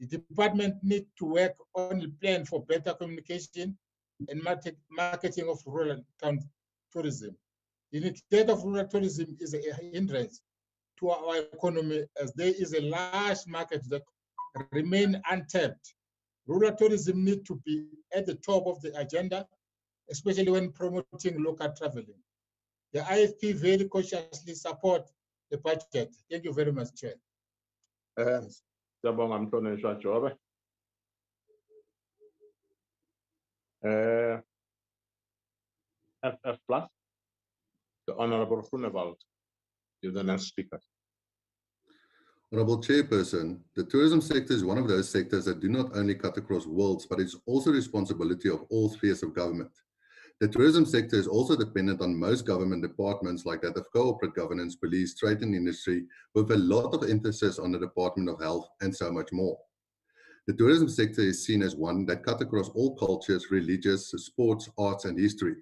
the department needs to work on a plan for better communication and marketing of rural town tourism. The initiative of rural tourism is a hindrance to our economy, as there is a large market that remain untapped. Rural tourism needs to be at the top of the agenda, especially when promoting local traveling. The IFP very cautiously support the budget. Thank you very much, Chair. Siyabonga Mhlonishwa Jobe. FF Plus, the Honorable Groenewald, you're the next speaker. Honorable Chairperson, the tourism sector is one of those sectors that do not only cut across worlds, but it's also the responsibility of all spheres of government. The tourism sector is also dependent on most government departments like that of corporate governance, police, trade and industry, with a lot of emphasis on the Department of Health and so much more. The tourism sector is seen as one that cuts across all cultures, religions, sports, arts and history.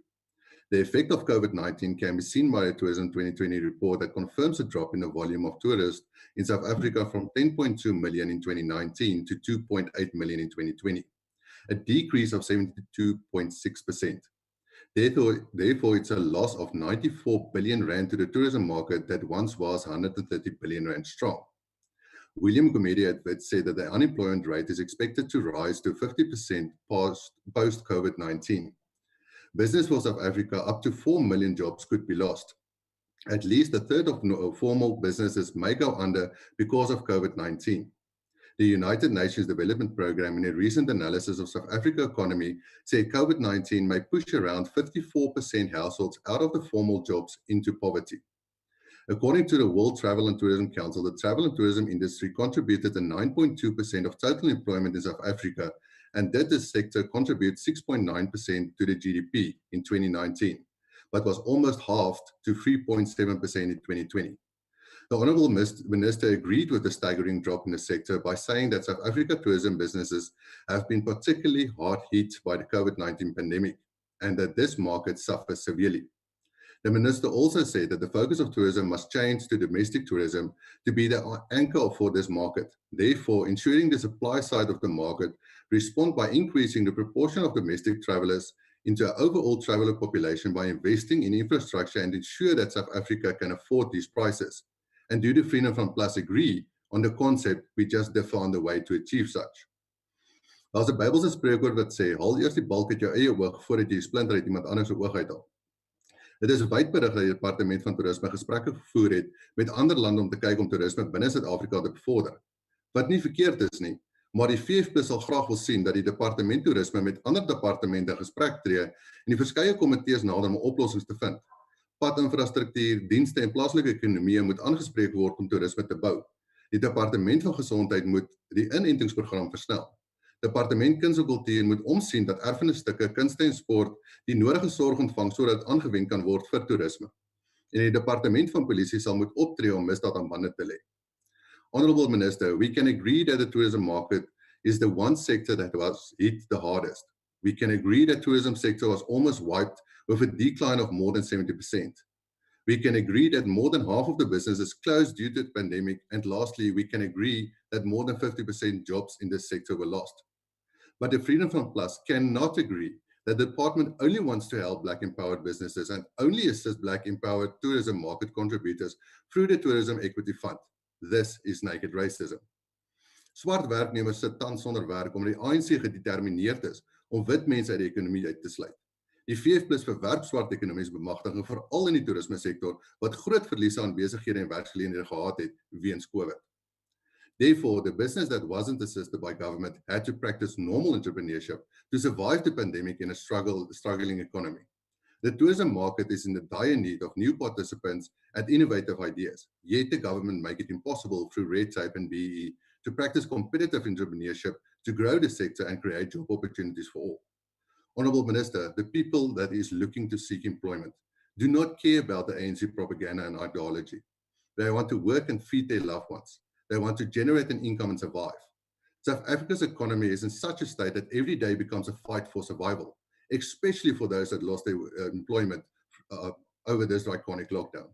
The effect of COVID-19 can be seen by a Tourism 2020 report that confirms a drop in the volume of tourists in South Africa from 10.2 million in 2019 to 2.8 million in 2020, a decrease of 72.6%. Therefore, it's a loss of 94 billion rand to the tourism market that once was 130 billion rand strong. William Gumede at WIT said that the unemployment rate is expected to rise to 50% post-COVID-19. Business for South Africa, up to 4 million jobs could be lost. At least a third of formal businesses may go under because of COVID-19. The United Nations Development Programme, in a recent analysis of South Africa's economy, said COVID-19 may push around 54% households out of the formal jobs into poverty. According to the World Travel and Tourism Council, the travel and tourism industry contributed to 9.2% of total employment in South Africa, and that the sector contributes 6.9% to the GDP in 2019, but was almost halved to 3.7% in 2020. The Honourable Minister agreed with the staggering drop in the sector by saying that South Africa tourism businesses have been particularly hard hit by the COVID-19 pandemic and that this market suffers severely. The Minister also said that the focus of tourism must change to domestic tourism to be the anchor for this market. Therefore, ensuring the supply side of the market respond by increasing the proportion of domestic travellers into an overall traveller population by investing in infrastructure and ensure that South Africa can afford these prices. And do the Freedom from Plus agree on the concept, we just differ on the way to achieve such. Daar's 'n Bybelse spreekwoord wat sê, haal eers die balk uit jou eie oog voordat jy die splinter uit iemand anders se oog uithaal. Dit is wyd berig dat die Departement van Toerisme gesprekke gevoer het met ander lande om te kyk om toerisme binne Suid-Afrika te bevorder. Wat nie verkeerd is nie, Maar die VF+ sal graag wil sien dat die departement toerisme met ander departemente gesprek tree en die verskeie komitees nader om oplossings te vind. Padinfrastruktuur, dienste en plaaslike ekonomie moet aangespreek word om toerisme te bou. Die departement van gesondheid moet die inentingsprogram versnel. Departement kuns en kultuur moet omsien dat erfenisstukke, kunste en sport die nodige sorg ontvang sodat aangewend kan word vir toerisme. En die departement van polisie sal moet optree om misdaad aan bande te lê. Honorable Minister, we can agree that the tourism market is the one sector that was hit the hardest. We can agree that tourism sector was almost wiped with a decline of more than 70%. We can agree that more than half of the businesses closed due to the pandemic. And lastly, we can agree that more than 50% jobs in this sector were lost. But the Freedom Front Plus cannot agree that the department only wants to help Black empowered businesses and only assist Black empowered tourism market contributors through the Tourism Equity Fund. This is naked racism. Swart werknemers sit tans sonder werk omdat die ANC gedetermineerd is om wit mense uit die ekonomie uit te sluit. Die VF+ verwerp swart ekonomiese bemagtiging veral in die toerisme sektor wat groot verliese aan besighede en werksgeleenthede gehad het weens COVID. Therefore, the business that wasn't assisted by government had to practice normal entrepreneurship to survive the pandemic in a struggling economy. The tourism market is in the dire need of new participants and innovative ideas, yet the government make it impossible through red tape and BEE to practice competitive entrepreneurship to grow the sector and create job opportunities for all. Honorable Minister, the people that is looking to seek employment do not care about the ANC propaganda and ideology. They want to work and feed their loved ones. They want to generate an income and survive. South Africa's economy is in such a state that every day becomes a fight for survival, especially for those that lost their employment over this draconic lockdown.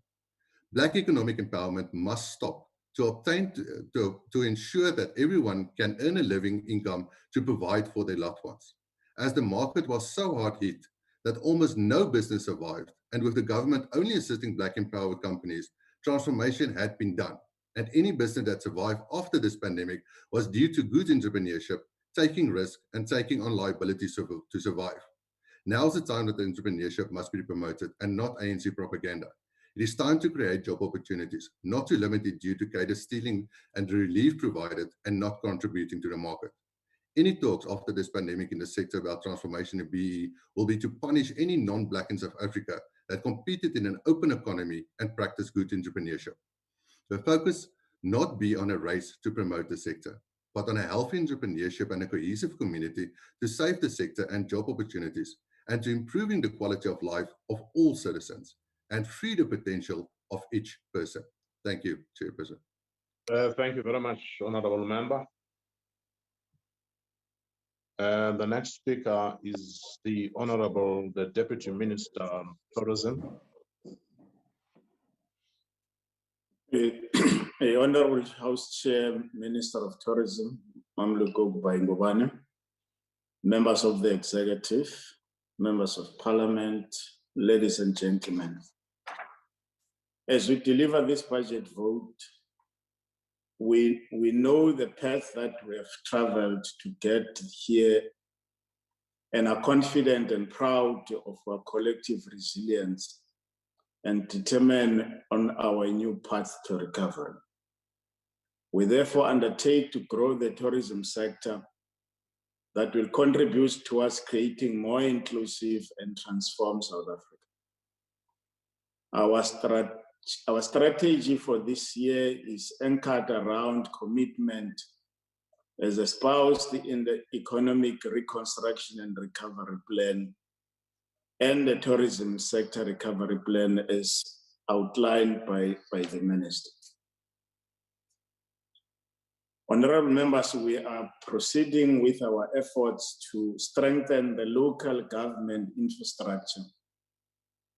Black economic empowerment must stop to ensure that everyone can earn a living income to provide for their loved ones. As the market was so hard hit that almost no business survived, and with the government only assisting Black empowered companies, transformation had been done. And any business that survived after this pandemic was due to good entrepreneurship, taking risk, and taking on liabilities to survive. Now's the time that the entrepreneurship must be promoted and not ANC propaganda. It is time to create job opportunities, not to limit it due to cadres stealing and relief provided and not contributing to the market. Any talks after this pandemic in the sector about transformation in BE will be to punish any non-Black in South Africa that competed in an open economy and practiced good entrepreneurship. The focus not be on a race to promote the sector, but on a healthy entrepreneurship and a cohesive community to save the sector and job opportunities, and to improving the quality of life of all citizens and free the potential of each person. Thank you, Chairperson. Thank you very much, Honorable Member. The next speaker is the Deputy Minister of Tourism. Honorable House Chair, Minister of Tourism, Mamluko Ngubane, members of the executive, members of parliament, ladies and gentlemen. As we deliver this budget vote, we know the path that we have traveled to get here and are confident and proud of our collective resilience and determined on our new path to recovery. We therefore undertake to grow the tourism sector that will contribute towards creating more inclusive and transform South Africa. Our strategy for this year is anchored around commitment as espoused in the Economic Reconstruction and Recovery Plan and the Tourism Sector Recovery Plan as outlined by the Minister. Honorable members, we are proceeding with our efforts to strengthen the local government infrastructure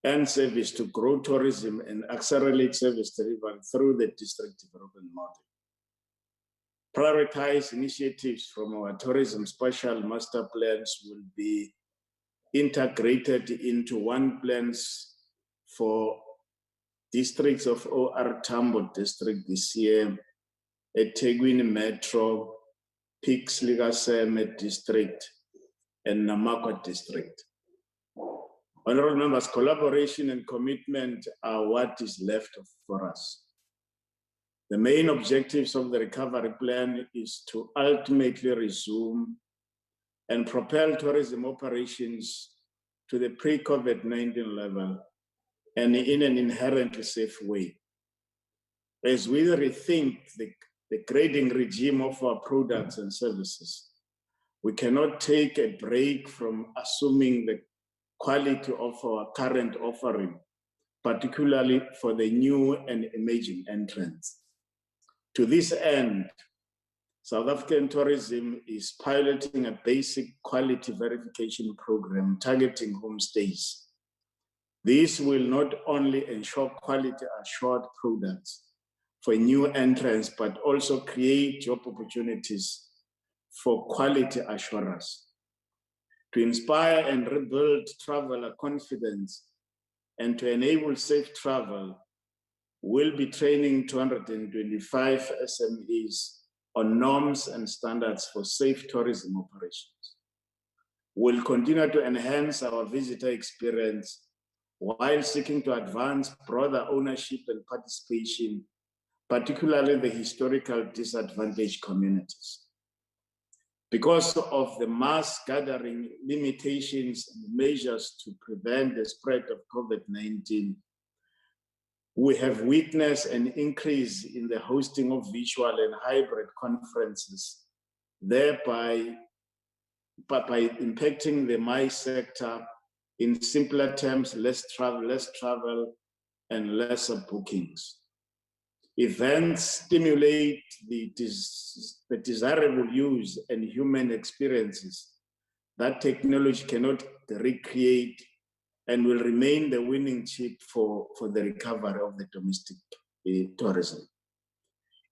and service to grow tourism and accelerate service delivery through the district development model. Prioritized initiatives from our tourism special master plans will be integrated into one plans for districts of OR Tambo district this year, eThekwini Metro, Peaks Ligaseme district, and Namakwa district. Honorable members, collaboration and commitment are what is left for us. The main objectives of the recovery plan is to ultimately resume and propel tourism operations to the pre-COVID-19 level and in an inherently safe way. As we rethink the grading regime of our products and services, we cannot take a break from assuming the quality of our current offering, particularly for the new and emerging entrants. To this end, South African Tourism is piloting a basic quality verification program targeting homestays. This will not only ensure quality assured products for new entrants, but also create job opportunities for quality assurers. To inspire and rebuild traveler confidence and to enable safe travel, we'll be training 225 SMEs on norms and standards for safe tourism operations. We'll continue to enhance our visitor experience while seeking to advance broader ownership and participation, particularly the historical disadvantaged communities. Because of the mass gathering limitations and measures to prevent the spread of COVID-19, we have witnessed an increase in the hosting of virtual and hybrid conferences, thereby impacting the MICE sector. In simpler terms, less travel, and lesser bookings. Events stimulate the desirable use and human experiences that technology cannot recreate and will remain the winning chip for the recovery of the domestic tourism.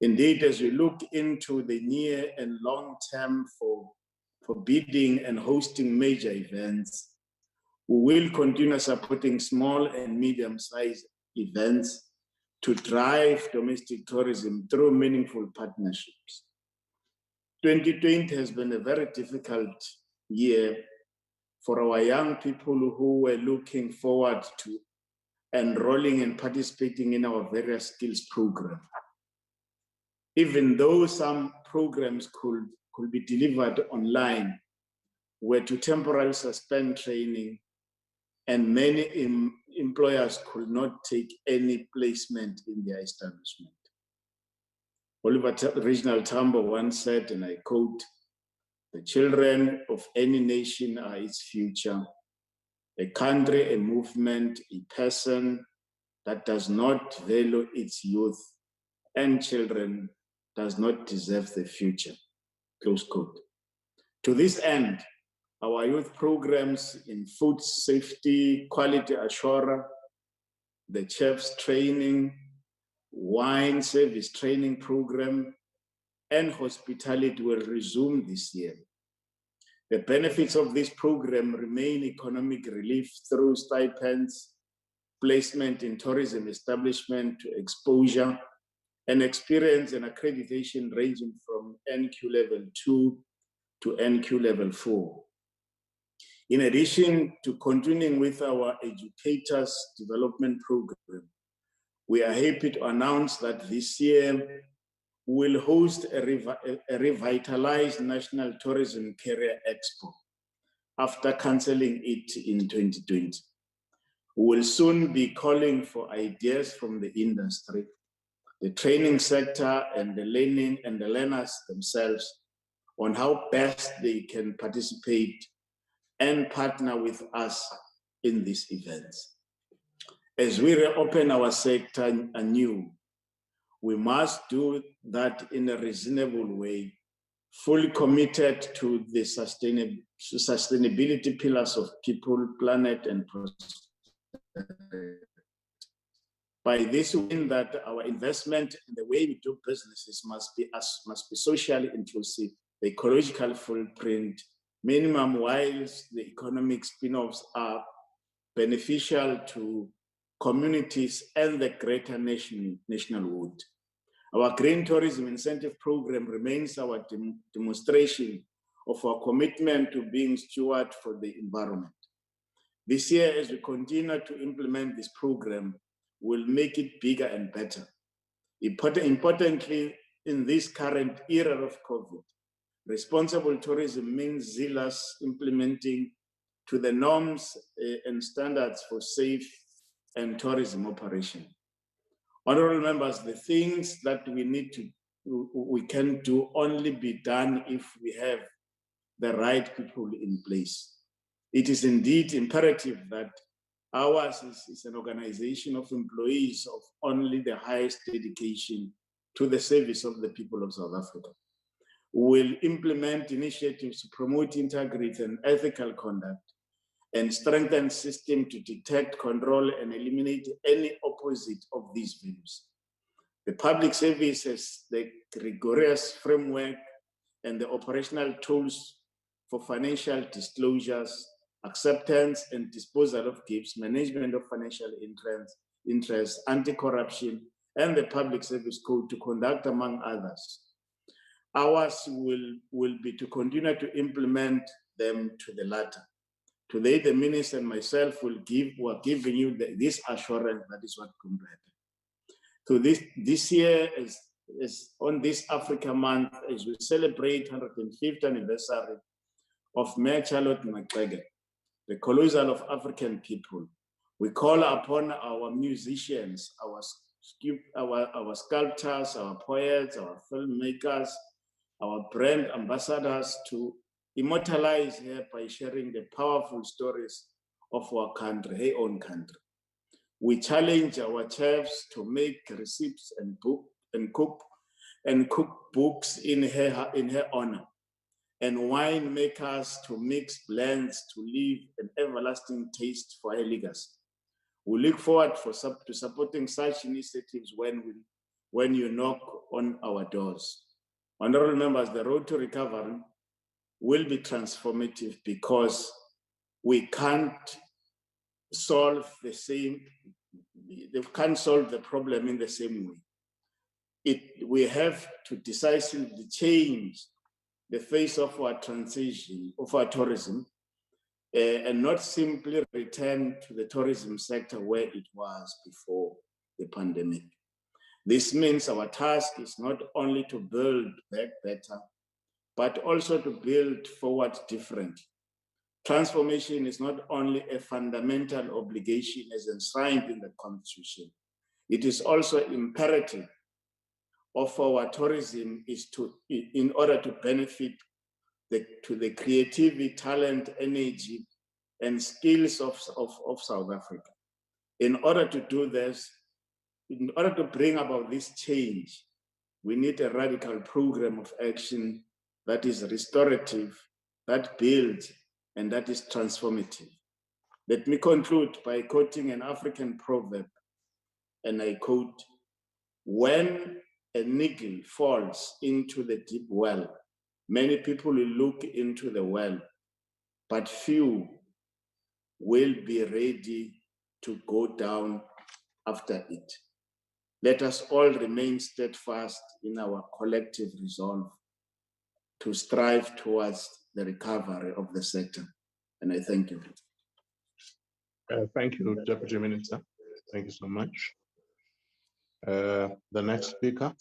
Indeed, as we look into the near and long term for bidding and hosting major events, we will continue supporting small and medium-sized events to drive domestic tourism through meaningful partnerships. 2020 has been a very difficult year for our young people who were looking forward to enrolling and participating in our various skills programs. Even though some programs could be delivered online, were to temporarily suspend training, and many employers could not take any placement in their establishment. Oliver Reginald Tambo once said, and I quote, "The children of any nation are its future. A country, a movement, a person that does not value its youth and children does not deserve the future," close quote. To this end, our youth programs in food safety, quality assurance, the chef's training, wine service training program, and hospitality will resume this year. The benefits of this program remain economic relief through stipends, placement in tourism establishment to exposure, and experience and accreditation ranging from NQ level 2 to NQ level 4. In addition to continuing with our educators development program, we are happy to announce that this year we'll host a revitalized National Tourism Career Expo after cancelling it in 2020. We will soon be calling for ideas from the industry, the training sector, and the learners themselves on how best they can participate and partner with us in these events. As we reopen our sector anew, we must do that in a reasonable way, fully committed to the sustainability pillars of people, planet, and prosperity. By this, we mean that our investment in the way we do businesses must be socially inclusive, the ecological footprint, minimum whilst the economic spin-offs are beneficial to communities and the greater national good. Our Green Tourism Incentive Program remains our demonstration of our commitment to being steward for the environment. This year, as we continue to implement this program, we'll make it bigger and better. Importantly, in this current era of COVID, responsible tourism means zealous implementing to the norms and standards for safe and tourism operation. Honorable members, the things that we can do only be done if we have the right people in place. It is indeed imperative that ours is an organization of employees of only the highest dedication to the service of the people of South Africa. We will implement initiatives to promote integrity and ethical conduct and strengthen system to detect, control, and eliminate any opposite of these values. The public service has the rigorous framework and the operational tools for financial disclosures, acceptance and disposal of gifts, management of financial interests, anti-corruption, and the public service code to conduct, among others. Ours will be to continue to implement them to the latter. Today, the minister and myself are giving you this assurance that is what going to happen. So this year is on this Africa Month, as we celebrate 105th anniversary of Mayor Charlotte Maxeke, the colossal of African people. We call upon our musicians, our sculptors, our poets, our filmmakers, our brand ambassadors to immortalize her by sharing the powerful stories of our country, her own country. We challenge our chefs to make recipes and cook books in her honor, and winemakers to mix blends to leave an everlasting taste for her legacy. We look forward to supporting such initiatives when you knock on our doors. Honorable members, the road to recovery will be transformative because we can't solve the problem in the same way. We have to decisively change the face of our transition, of our tourism, and not simply return to the tourism sector where it was before the pandemic. This means our task is not only to build back better, but also to build forward differently. Transformation is not only a fundamental obligation as enshrined in the Constitution, it is also imperative of our tourism in order to benefit to the creativity, talent, energy, and skills of South Africa. In order to do this, in order to bring about this change, we need a radical program of action that is restorative, that builds, and that is transformative. Let me conclude by quoting an African proverb, and I quote, "When a needle falls into the deep well, many people will look into the well, but few will be ready to go down after it." Let us all remain steadfast in our collective resolve to strive towards the recovery of the sector. And I thank you. Thank you, Deputy Minister. Thank you so much. The next speaker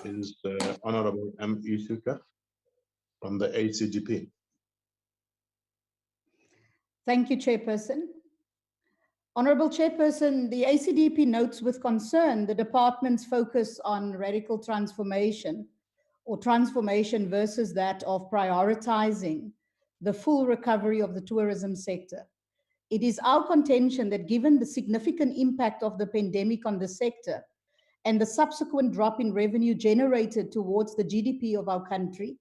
is Honorable M.E. Suka from the ACDP. Thank you, Chairperson. Honorable Chairperson, the ACDP notes with concern the department's focus on radical transformation or transformation versus that of prioritizing the full recovery of the tourism sector. It is our contention that given the significant impact of the pandemic on the sector and the subsequent drop in revenue generated towards the GDP of our country,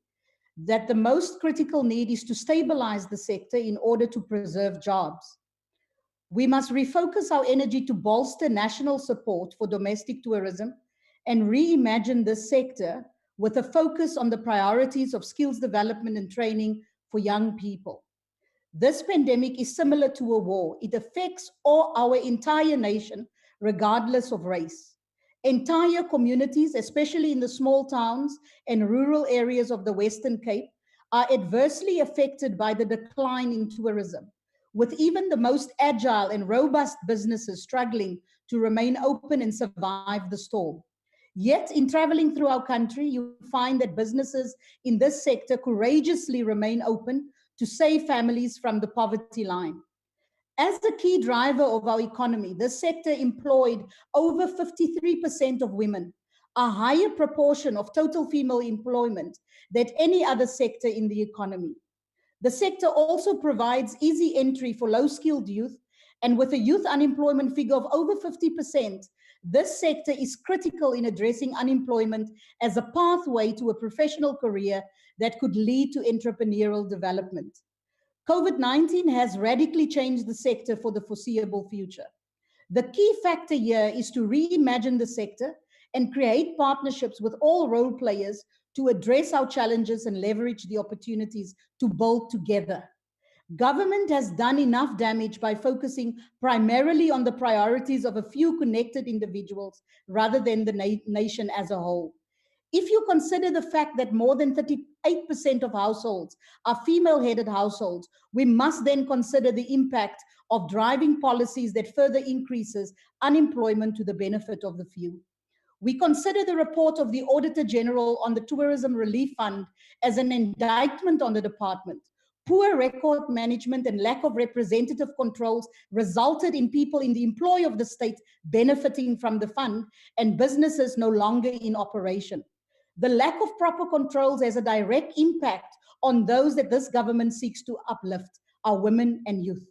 that the most critical need is to stabilize the sector in order to preserve jobs. We must refocus our energy to bolster national support for domestic tourism and reimagine this sector with a focus on the priorities of skills development and training for young people. This pandemic is similar to a war. It affects our entire nation, regardless of race. Entire communities, especially in the small towns and rural areas of the Western Cape, are adversely affected by the decline in tourism, with even the most agile and robust businesses struggling to remain open and survive the storm. Yet, in traveling through our country, you find that businesses in this sector courageously remain open to save families from the poverty line. As a key driver of our economy, this sector employed over 53% of women, a higher proportion of total female employment than any other sector in the economy. The sector also provides easy entry for low-skilled youth, and with a youth unemployment figure of over 50%, this sector is critical in addressing unemployment as a pathway to a professional career that could lead to entrepreneurial development. COVID-19 has radically changed the sector for the foreseeable future. The key factor here is to reimagine the sector and create partnerships with all role players to address our challenges and leverage the opportunities to build together. Government has done enough damage by focusing primarily on the priorities of a few connected individuals rather than the nation as a whole. If you consider the fact that more than 38% of households are female-headed households, we must then consider the impact of driving policies that further increases unemployment to the benefit of the few. We consider the report of the Auditor General on the Tourism Relief Fund as an indictment on the department. Poor record management and lack of representative controls resulted in people in the employ of the state benefiting from the fund and businesses no longer in operation. The lack of proper controls has a direct impact on those that this government seeks to uplift, our women and youth.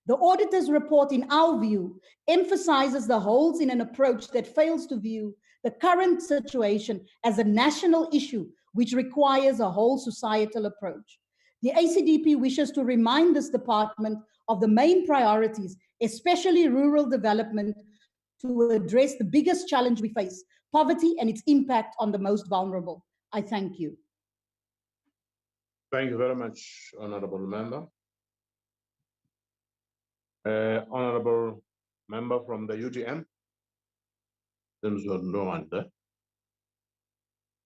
The auditor's report, in our view, emphasizes the holes in an approach that fails to view the current situation as a national issue, which requires a whole societal approach. The ACDP wishes to remind this department of the main priorities, especially rural development, to address the biggest challenge we face, poverty and its impact on the most vulnerable. I thank you. Thank you very much, Honorable Member. Honorable Member from the UDM. There's no one there.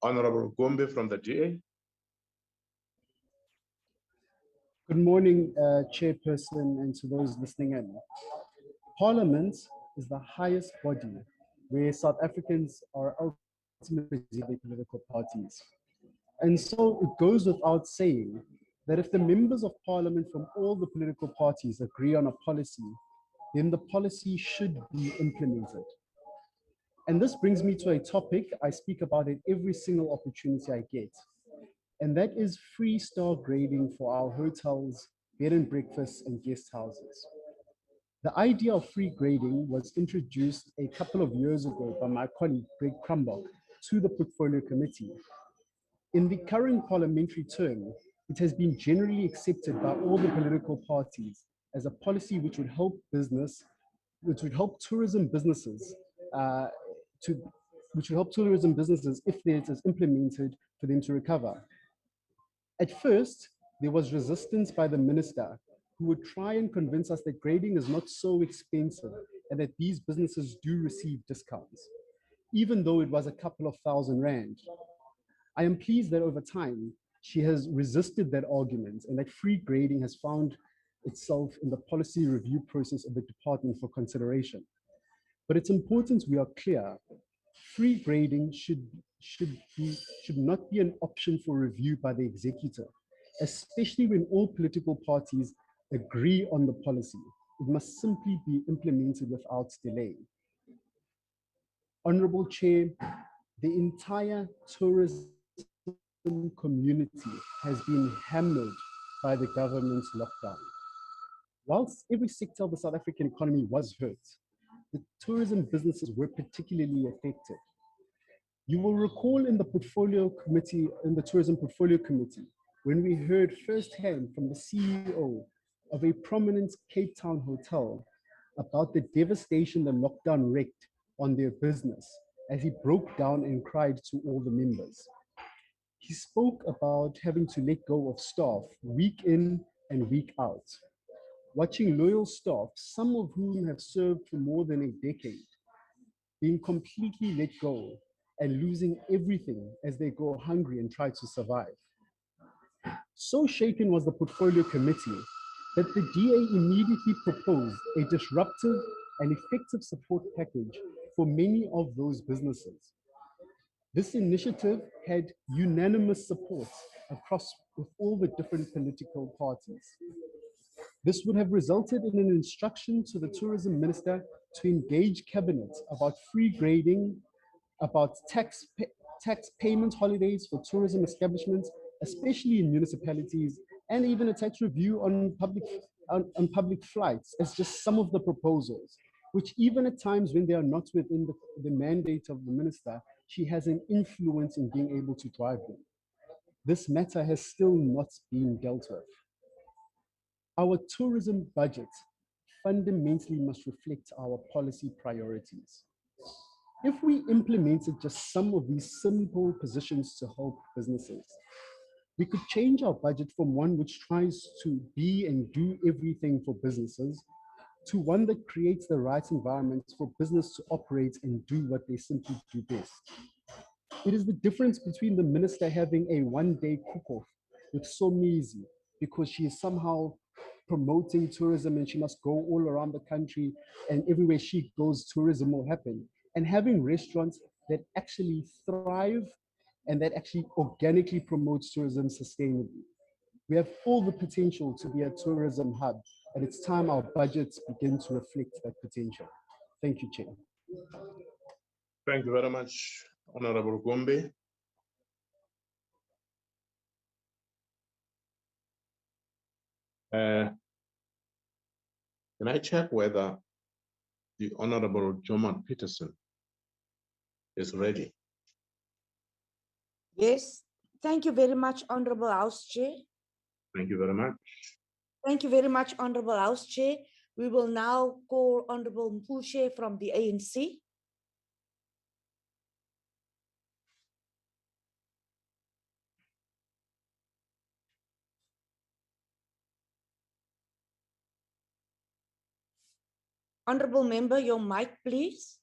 Honorable Gombe from the DA. Good morning, Chairperson, and to those listening in. Parliament is the highest body where South Africans are ultimately representing political parties. And so it goes without saying that if the members of Parliament from all the political parties agree on a policy, then the policy should be implemented. And this brings me to a topic I speak about at every single opportunity I get, and that is free star grading for our hotels, bed and breakfasts, and guest houses. The idea of free grading was introduced a couple of years ago by my colleague Greg Crumbach to the Portfolio Committee. In the current parliamentary term, it has been generally accepted by all the political parties as a policy which would help tourism businesses if it is implemented for them to recover. At first, there was resistance by the minister, who would try and convince us that grading is not so expensive and that these businesses do receive discounts, even though it was a couple of £1,000. I am pleased that over time, she has resisted that argument and that free grading has found itself in the policy review process of the department for consideration. But it's important we are clear. Free grading should not be an option for review by the executive, especially when all political parties agree on the policy. It must simply be implemented without delay. Honorable Chair, the entire tourism community has been hammered by the government's lockdown. Whilst every sector of the South African economy was hurt, the tourism businesses were particularly affected. You will recall in the Tourism Portfolio Committee, when we heard firsthand from the CEO of a prominent Cape Town hotel about the devastation the lockdown wreaked on their business, as he broke down and cried to all the members. He spoke about having to let go of staff week in and week out, watching loyal staff, some of whom have served for more than a decade, being completely let go and losing everything as they go hungry and try to survive. So shaken was the Portfolio Committee that the DA immediately proposed a disruptive and effective support package for many of those businesses. This initiative had unanimous support across with all the different political parties. This would have resulted in an instruction to the tourism minister to engage cabinet about free grading, about tax payment holidays for tourism establishments, especially in municipalities, and even a tax review on public flights as just some of the proposals, which even at times when they are not within the mandate of the minister, she has an influence in being able to drive them. This matter has still not been dealt with. Our tourism budget fundamentally must reflect our policy priorities. If we implemented just some of these simple positions to help businesses, we could change our budget from one which tries to be and do everything for businesses to one that creates the right environment for business to operate and do what they simply do best. It is the difference between the minister having a one-day cook-off with Somizi because she is somehow promoting tourism and she must go all around the country and everywhere she goes, tourism will happen. And having restaurants that actually thrive and that actually organically promotes tourism sustainably. We have all the potential to be a tourism hub, and it's time our budgets begin to reflect that potential. Thank you, Chair. Thank you very much, Honorable Gombe. Can I check whether the Honorable Joman Peterson is ready? Yes, thank you very much, Honorable House Chair. Thank you very much. Thank you very much, Honorable House Chair. We will now call Honorable Mpushe from the ANC. Honorable Member, your mic, please.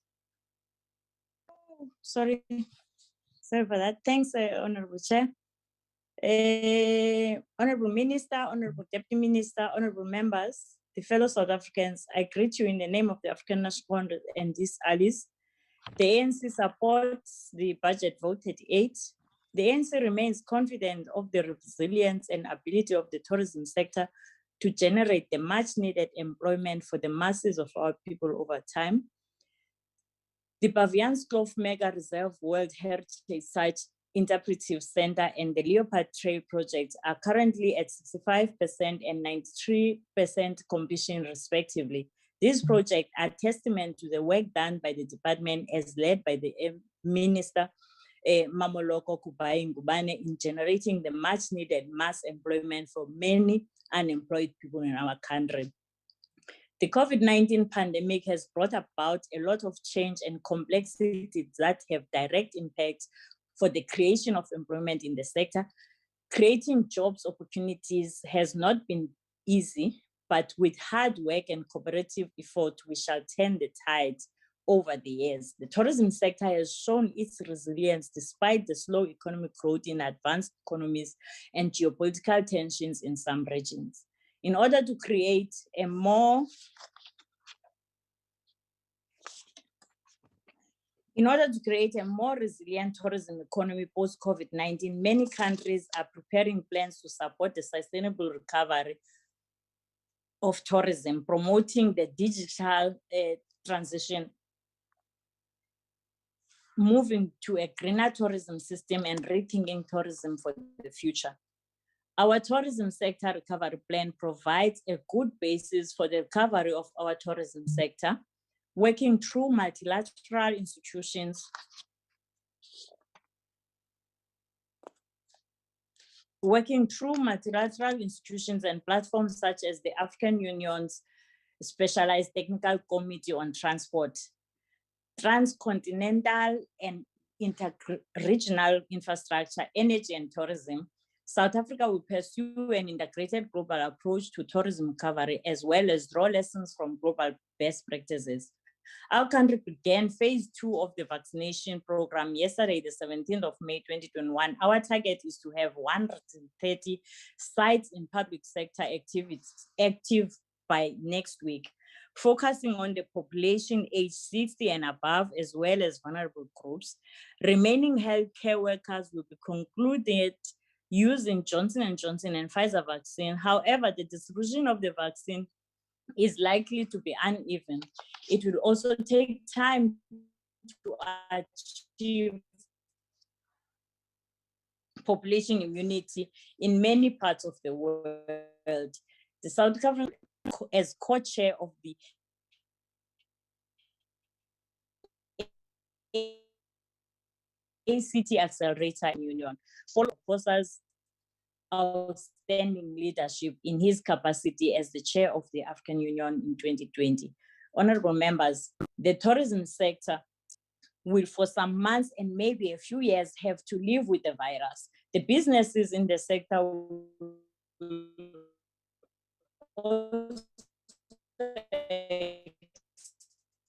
Sorry for that. Thanks, Honorable Chair. Honorable Minister, Honorable Deputy Minister, Honorable Members, the fellow South Africans, I greet you in the name of the African National Congress and these allies. The ANC supports the budget vote 38. The ANC remains confident of the resilience and ability of the tourism sector to generate the much needed employment for the masses of our people over time. The Baviaanskloof Mega Reserve World Heritage Site Interpretive Center and the Leopard Trail project are currently at 65% and 93% completion respectively. These projects are testament to the work done by the department as led by the Minister Mamoloko Kubayi-Ngubane in generating the much needed mass employment for many unemployed people in our country. The COVID-19 pandemic has brought about a lot of change and complexity that have direct impacts for the creation of employment in the sector. Creating jobs opportunities has not been easy, but with hard work and cooperative effort, we shall turn the tide over the years. The tourism sector has shown its resilience despite the slow economic growth in advanced economies and geopolitical tensions in some regions. In order to create a more resilient tourism economy post-COVID-19, many countries are preparing plans to support the sustainable recovery of tourism, promoting the digital transition, moving to a greener tourism system and rethinking tourism for the future. Our tourism sector recovery plan provides a good basis for the recovery of our tourism sector, working through multilateral institutions, and platforms such as the African Union's Specialized Technical Committee on Transport, Transcontinental and Interregional Infrastructure, Energy and Tourism. South Africa will pursue an integrated global approach to tourism recovery as well as draw lessons from global best practices. Our country began phase 2 of the vaccination program yesterday, the 17th of May, 2021. Our target is to have 130 sites in public sector active by next week. focusing on the population aged 60 and above, as well as vulnerable groups. Remaining healthcare workers will be concluded using Johnson & Johnson and Pfizer vaccine. However, the distribution of the vaccine is likely to be uneven. It will also take time to achieve population immunity in many parts of the world. The South African, as co-chair of the ACT Accelerator Union, followed Bosa's outstanding leadership in his capacity as the chair of the African Union in 2020. Honorable members, the tourism sector will for some months and maybe a few years have to live with the virus. The businesses in the sector will also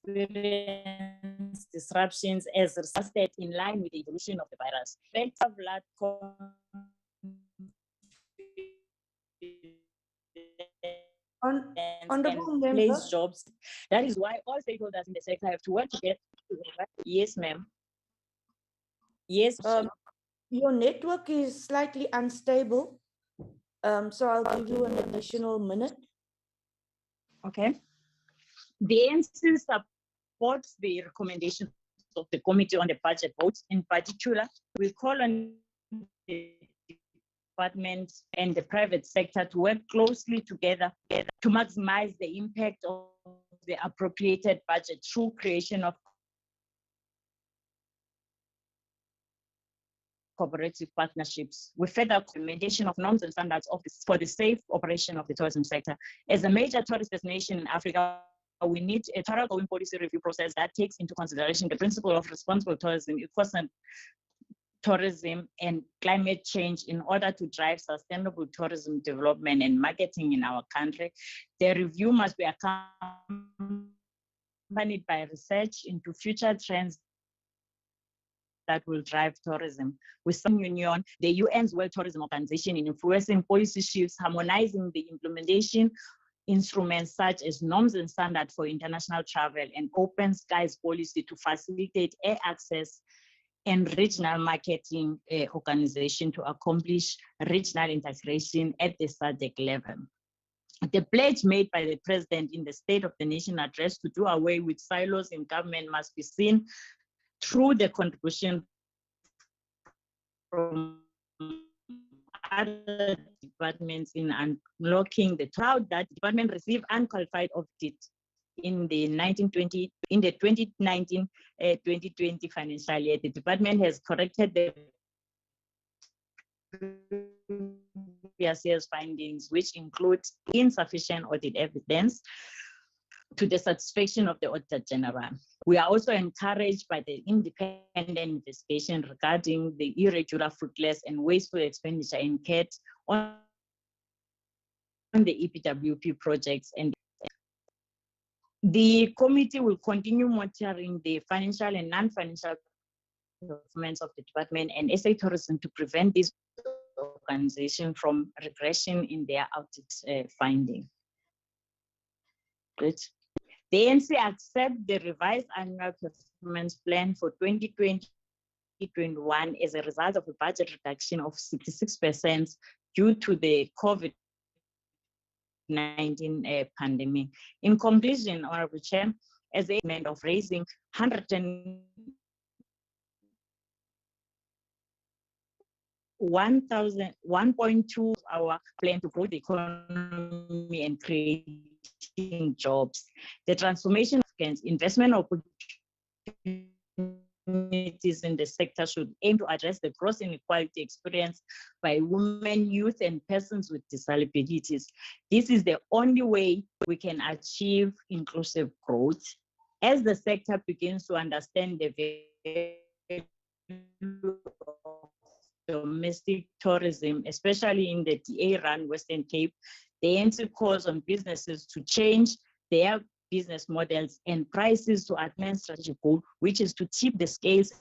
experience disruptions as resulted in line with the evolution of the virus. Honorable and member, place jobs. That is why all stakeholders in the sector have to work together. Yes, ma'am. Yes. Your network is slightly unstable, so I'll give you an additional minute. Okay. The ANC supports the recommendations of the Committee on the Budget Votes. In particular, we call on the department and the private sector to work closely together to maximize the impact of the appropriated budget through creation of cooperative partnerships with further implementation of norms and standards for the safe operation of the tourism sector. As a major tourist destination in Africa, we need a thorough going policy review process that takes into consideration the principle of responsible tourism, tourism, and climate change in order to drive sustainable tourism development and marketing in our country. The review must be accompanied by research into future trends that will drive tourism. With some union, the UN's World Tourism Organization, in influencing policy shifts, harmonizing the implementation instruments such as norms and standards for international travel and open skies policy to facilitate air access and regional marketing organization to accomplish regional integration at the SADC level. The pledge made by the President in the State of the Nation address to do away with silos in government must be seen through the contribution from other departments in unlocking the cloud that the department received unqualified audit in the 2019-2020 financial year. The department has corrected the previous year's findings, which include insufficient audit evidence to the satisfaction of the Auditor General. We are also encouraged by the independent investigation regarding the irregular, fruitless, and wasteful expenditure incurred on the EPWP projects. And the committee will continue monitoring the financial and non-financial performance of the department and SA Tourism to prevent this organization from regression in their audit finding. Good. The ANC accept the revised annual performance plan for 2020-2021 as a result of a budget reduction of 66% due to the COVID-19 pandemic. In conclusion, Honorable Chair, as a meant of raising 1.2 our plan to grow the economy and creating jobs. The transformation of investment opportunities in the sector should aim to address the gross inequality experienced by women, youth, and persons with disabilities. This is the only way we can achieve inclusive growth. As the sector begins to understand the value of domestic tourism, especially in the DA-run Western Cape, the ANC calls on businesses to change their business models and prices to advance strategic goal, which is to tip the scales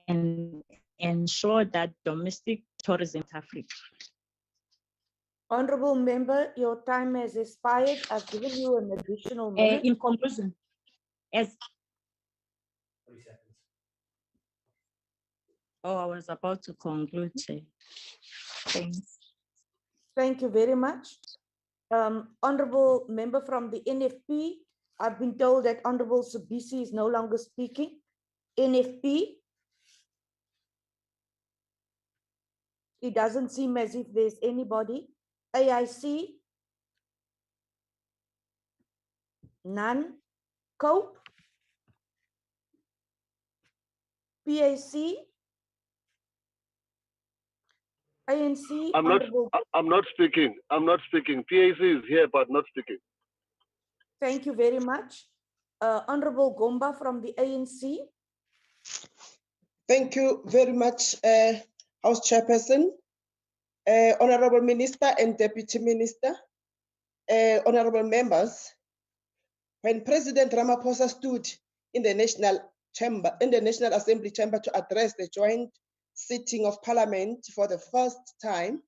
and ensure that domestic tourism in Africa. Honorable member, your time has expired. I've given you an additional minute. In conclusion, as I was about to conclude. Thanks. Thank you very much. Honorable member from the NFP, I've been told that Honorable Subisi is no longer speaking. NFP, it doesn't seem as if there's anybody. AIC, none. COPE, PAC, ANC, I'm not speaking. I'm not speaking. PAC is here, but not speaking. Thank you very much. Honorable Gomba from the ANC. Thank you very much, House Chairperson, Honorable Minister and Deputy Minister, honorable members. When President Ramaphosa stood in the National Assembly chamber to address the joint sitting of Parliament for the first time,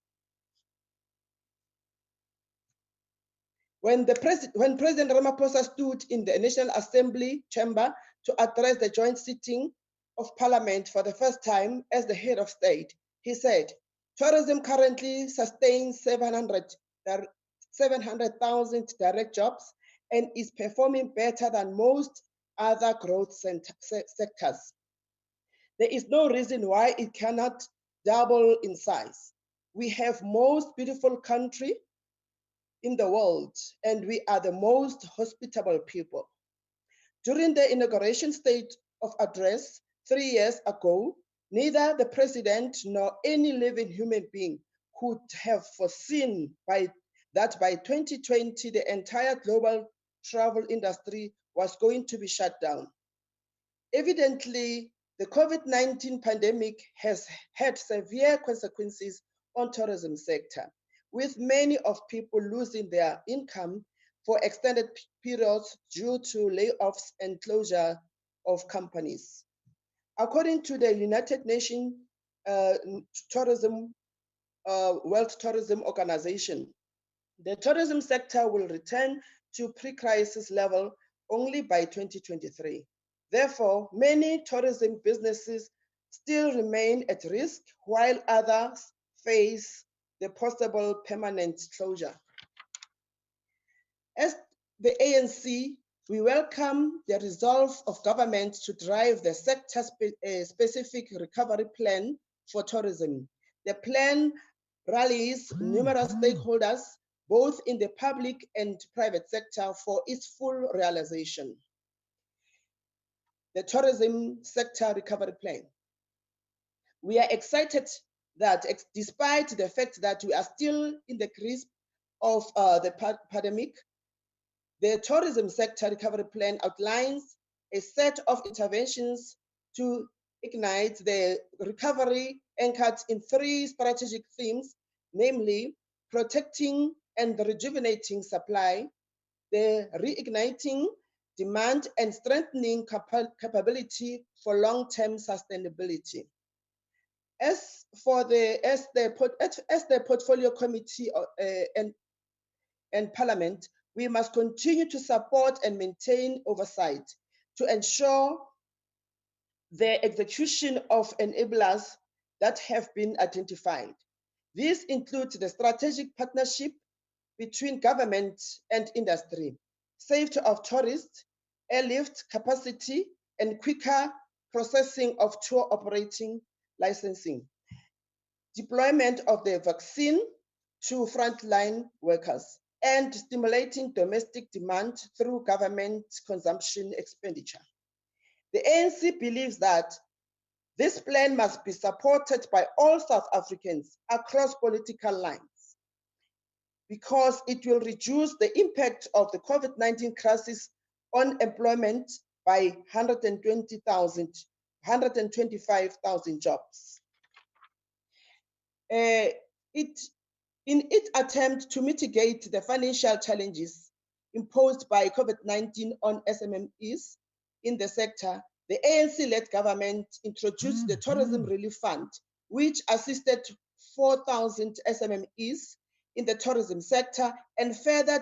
when President Ramaphosa stood in the National Assembly chamber to address the joint sitting of Parliament for the first time as the head of state, he said, tourism currently sustains 700,000 direct jobs and is performing better than most other growth sectors. There is no reason why it cannot double in size. We have most beautiful country in the world, and we are the most hospitable people. During the inauguration state of address 3 years ago, neither the president nor any living human being could have foreseen that by 2020, the entire global travel industry was going to be shut down. Evidently, the COVID-19 pandemic has had severe consequences on tourism sector, with many of people losing their income for extended periods due to layoffs and closure of companies. According to the United Nations World Tourism Organization, the tourism sector will return to pre-crisis level only by 2023. Therefore, many tourism businesses still remain at risk, while others face the possible permanent closure. As the ANC, we welcome the resolve of government to drive the sector-specific recovery plan for tourism. The plan rallies numerous stakeholders, both in the public and private sector, for its full realization. The tourism sector recovery plan. We are excited that despite the fact that we are still in the grasp of the pandemic, the tourism sector recovery plan outlines a set of interventions to ignite the recovery anchored in 3 strategic themes, namely protecting and rejuvenating supply, the reigniting demand, and strengthening capability for long-term sustainability. As the portfolio committee and Parliament, we must continue to support and maintain oversight to ensure the execution of enablers that have been identified. These include the strategic partnership between government and industry, safety of tourists, airlift capacity, and quicker processing of tour operating licensing, deployment of the vaccine to frontline workers, and stimulating domestic demand through government consumption expenditure. The ANC believes that this plan must be supported by all South Africans across political lines because it will reduce the impact of the COVID-19 crisis on employment by 125,000 jobs. In its attempt to mitigate the financial challenges imposed by COVID-19 on SMMEs in the sector, the ANC-led government introduced the Tourism Relief Fund, which assisted 4,000 SMMEs in the tourism sector and further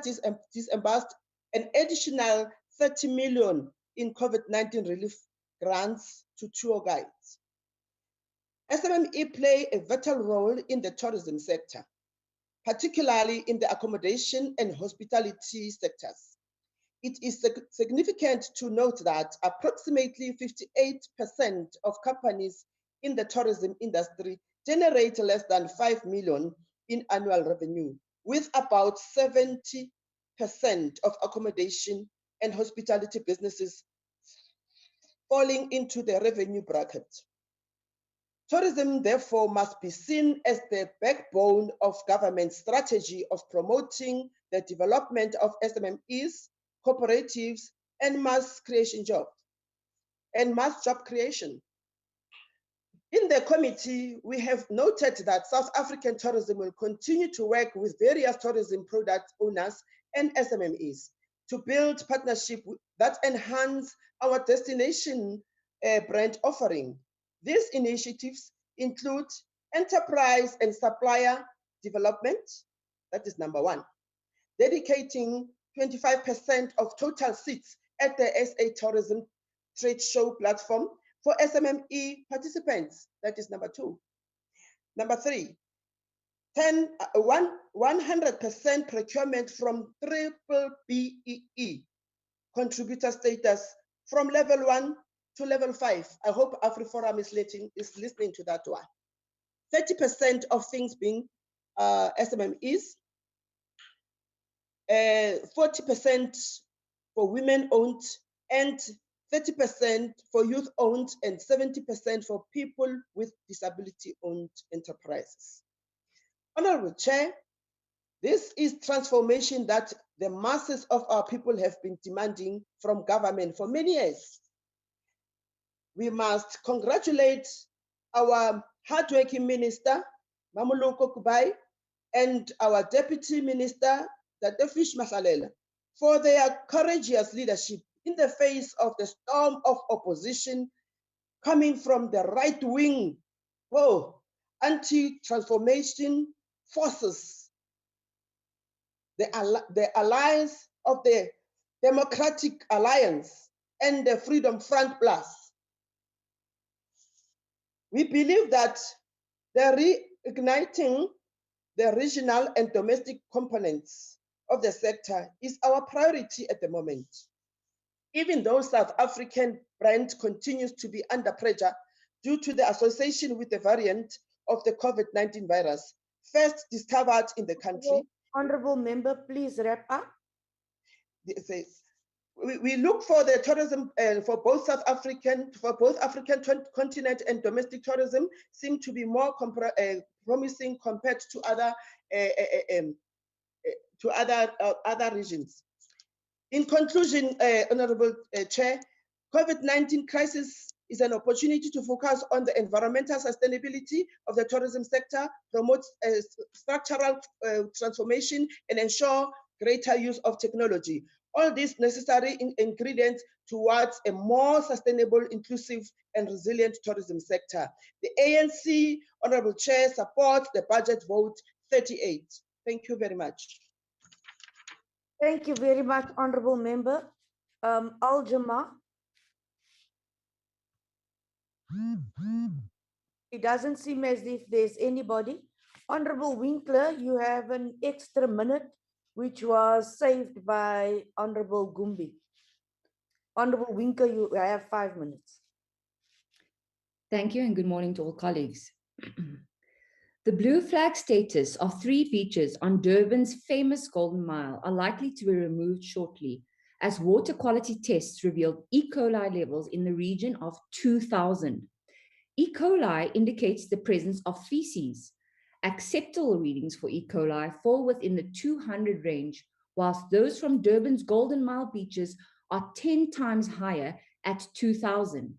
disbursed an additional 30 million in COVID-19 relief grants to tour guides. SMME play a vital role in the tourism sector, particularly in the accommodation and hospitality sectors. It is significant to note that approximately 58% of companies in the tourism industry generate less than 5 million in annual revenue, with about 70% of accommodation and hospitality businesses falling into the revenue bracket. Tourism, therefore, must be seen as the backbone of government strategy of promoting the development of SMMEs, cooperatives, and mass job creation. In the committee, we have noted that South African tourism will continue to work with various tourism product owners and SMMEs to build partnerships that enhance our destination brand offering. These initiatives include enterprise and supplier development, that is number one, dedicating 25% of total seats at the SA Tourism Trade Show platform for SMME participants, that is number two. Number three, 100% procurement from BBEE contributor status from level 1 to level 5. I hope AfriForum is listening to that one. 30% of things being SMMEs, 40% for women-owned, and 30% for youth-owned, and 70% for people with disability-owned enterprises. Honorable Chair, this is transformation that the masses of our people have been demanding from government for many years. We must congratulate our hardworking minister, Mamoloko Kubai, and our deputy minister, Dr. Fish Mahlalela, for their courageous leadership in the face of the storm of opposition coming from the right wing, anti-transformation forces, the alliance of the Democratic Alliance and the Freedom Front Plus. We believe that the reigniting the regional and domestic components of the sector is our priority at the moment. Even though South African brand continues to be under pressure due to the association with the variant of the COVID-19 virus, first discovered in the country. Honorable member, please wrap up. We look for the tourism for both African continent and domestic tourism seem to be more promising compared to other regions. In conclusion, Honorable Chair, COVID-19 crisis is an opportunity to focus on the environmental sustainability of the tourism sector, promote structural transformation, and ensure greater use of technology. All these necessary ingredients towards a more sustainable, inclusive, and resilient tourism sector. The ANC, Honorable Chair, supports the budget vote 38. Thank you very much. Thank you very much, Honorable Member. Al-Jama. It doesn't seem as if there's anybody. Honorable Winkler, you have an extra minute, which was saved by Honorable Gumbi. Honorable Winkler, you have 5 minutes. Thank you and good morning to all colleagues. The blue flag status of 3 beaches on Durban's famous Golden Mile are likely to be removed shortly, as water quality tests revealed E. coli levels in the region of 2,000. E. coli indicates the presence of feces. Acceptable readings for E. coli fall within the 200 range, whilst those from Durban's Golden Mile beaches are 10 times higher at 2,000.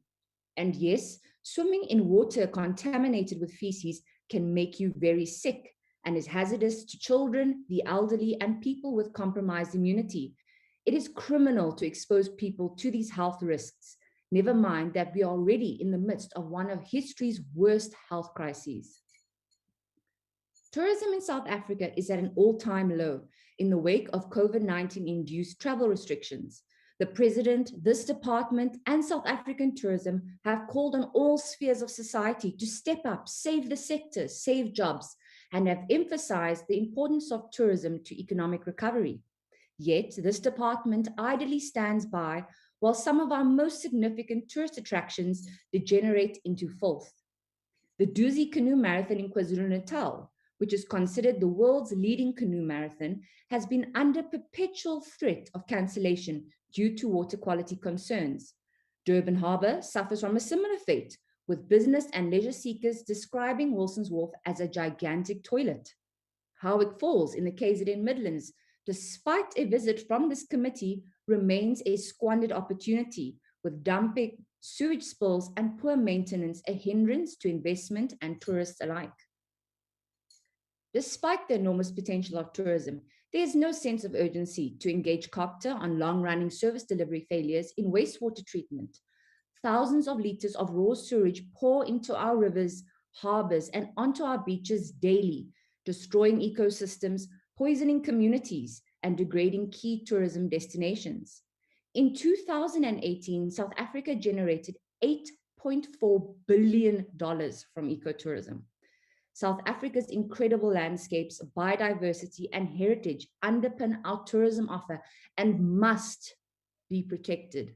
And yes, swimming in water contaminated with feces can make you very sick and is hazardous to children, the elderly, and people with compromised immunity. It is criminal to expose people to these health risks, never mind that we are already in the midst of one of history's worst health crises. Tourism in South Africa is at an all-time low in the wake of COVID-19 induced travel restrictions. The President, this department, and South African tourism have called on all spheres of society to step up, save the sector, save jobs, and have emphasized the importance of tourism to economic recovery. Yet, this department idly stands by while some of our most significant tourist attractions degenerate into filth. The Duzi Canoe Marathon in KwaZulu-Natal, which is considered the world's leading canoe marathon, has been under perpetual threat of cancellation due to water quality concerns. Durban Harbour suffers from a similar fate, with business and leisure seekers describing Wilson's Wharf as a gigantic toilet. Howick Falls in the KZN Midlands, despite a visit from this committee, remains a squandered opportunity, with dumping, sewage spills, and poor maintenance a hindrance to investment and tourists alike. Despite the enormous potential of tourism, there is no sense of urgency to engage COPTA on long-running service delivery failures in wastewater treatment. Thousands of liters of raw sewage pour into our rivers, harbors, and onto our beaches daily, destroying ecosystems, poisoning communities, and degrading key tourism destinations. In 2018, South Africa generated $8.4 billion from ecotourism. South Africa's incredible landscapes, biodiversity, and heritage underpin our tourism offer and must be protected.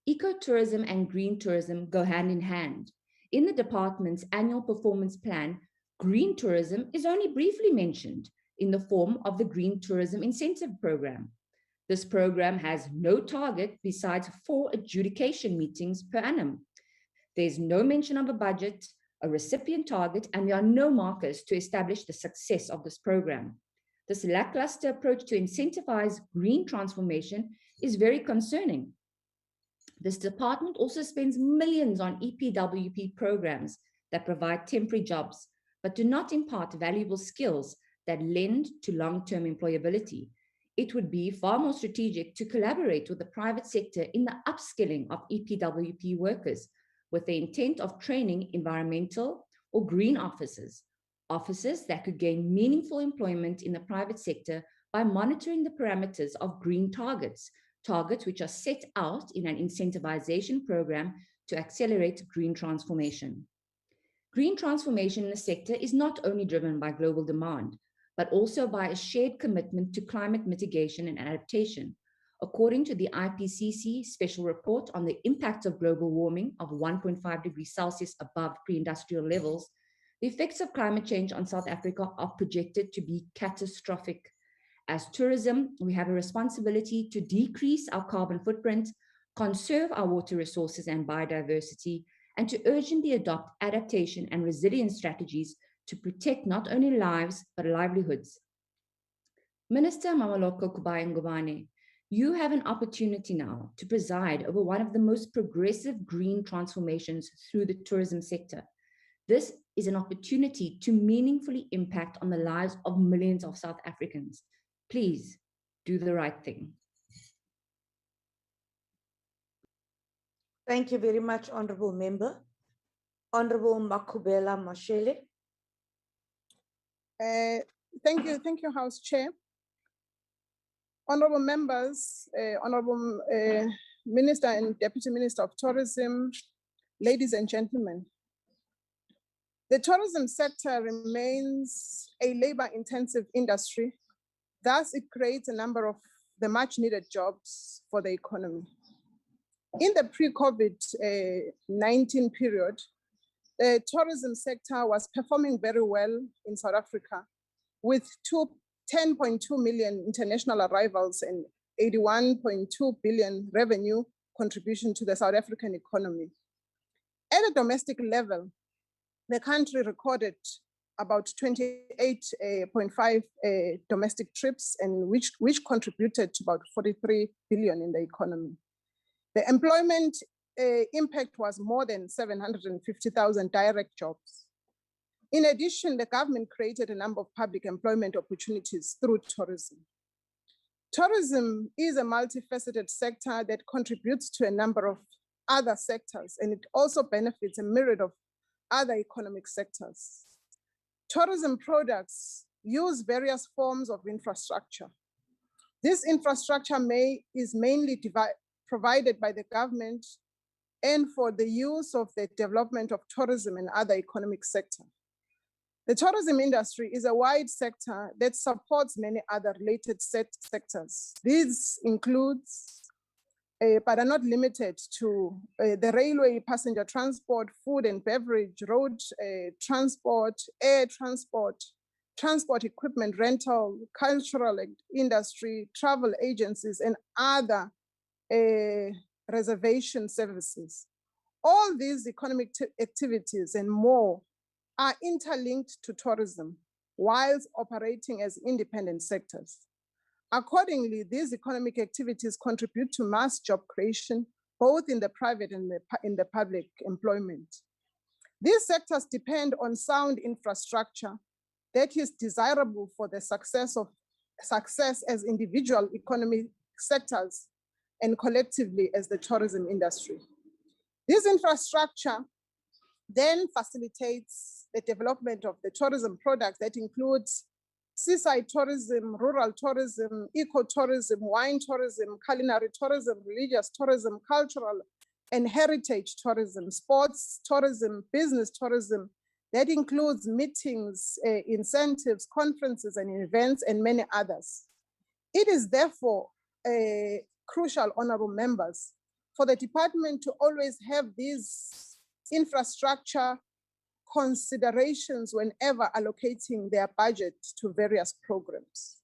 Ecotourism and green tourism go hand in hand. In the department's annual performance plan, green tourism is only briefly mentioned in the form of the Green Tourism Incentive Program. This program has no target besides 4 adjudication meetings per annum. There's no mention of a budget, a recipient target, and there are no markers to establish the success of this program. This lackluster approach to incentivize green transformation is very concerning. This department also spends millions on EPWP programs that provide temporary jobs, but do not impart valuable skills that lend to long-term employability. It would be far more strategic to collaborate with the private sector in the upskilling of EPWP workers, with the intent of training environmental or green officers that could gain meaningful employment in the private sector by monitoring the parameters of green targets which are set out in an incentivization program to accelerate green transformation. Green transformation in the sector is not only driven by global demand, but also by a shared commitment to climate mitigation and adaptation. According to the IPCC special report on the impact of global warming of 1.5 degrees Celsius above pre-industrial levels, the effects of climate change on South Africa are projected to be catastrophic. As tourism, we have a responsibility to decrease our carbon footprint, conserve our water resources and biodiversity, and to urgently adopt adaptation and resilience strategies to protect not only lives, but livelihoods. Minister Mamaloko Ngubane, you have an opportunity now to preside over one of the most progressive green transformations through the tourism sector. This is an opportunity to meaningfully impact on the lives of millions of South Africans. Please do the right thing. Thank you very much, Honorable Member. Honorable Makubela Mashele. Thank you, House Chair. Honorable members, Honorable Minister and Deputy Minister of Tourism, ladies and gentlemen. The tourism sector remains a labor-intensive industry. Thus, it creates a number of the much-needed jobs for the economy. In the pre-COVID-19 period, the tourism sector was performing very well in South Africa, with 10.2 million international arrivals and 81.2 billion revenue contribution to the South African economy. At a domestic level, the country recorded about 28.5 domestic trips, and which contributed to about 43 billion in the economy. The employment impact was more than 750,000 direct jobs. In addition, the government created a number of public employment opportunities through tourism. Tourism is a multifaceted sector that contributes to a number of other sectors, and it also benefits a myriad of other economic sectors. tourism products use various forms of infrastructure. This infrastructure is mainly provided by the government and for the use of the development of tourism and other economic sectors. The tourism industry is a wide sector that supports many other related sectors. These includes, but are not limited to, the railway, passenger transport, food and beverage, road transport, air transport, transport equipment rental, cultural industry, travel agencies, and other reservation services. All these economic activities and more are interlinked to tourism whilst operating as independent sectors. Accordingly, these economic activities contribute to mass job creation, both in the private and in the public employment. These sectors depend on sound infrastructure that is desirable for the success as individual economic sectors and collectively as the tourism industry. This infrastructure then facilitates the development of the tourism products that includes seaside tourism, rural tourism, ecotourism, wine tourism, culinary tourism, religious tourism, cultural and heritage tourism, sports tourism, business tourism. That includes meetings, incentives, conferences and events, and many others. It is therefore crucial, honorable members, for the department to always have these infrastructure considerations whenever allocating their budget to various programs.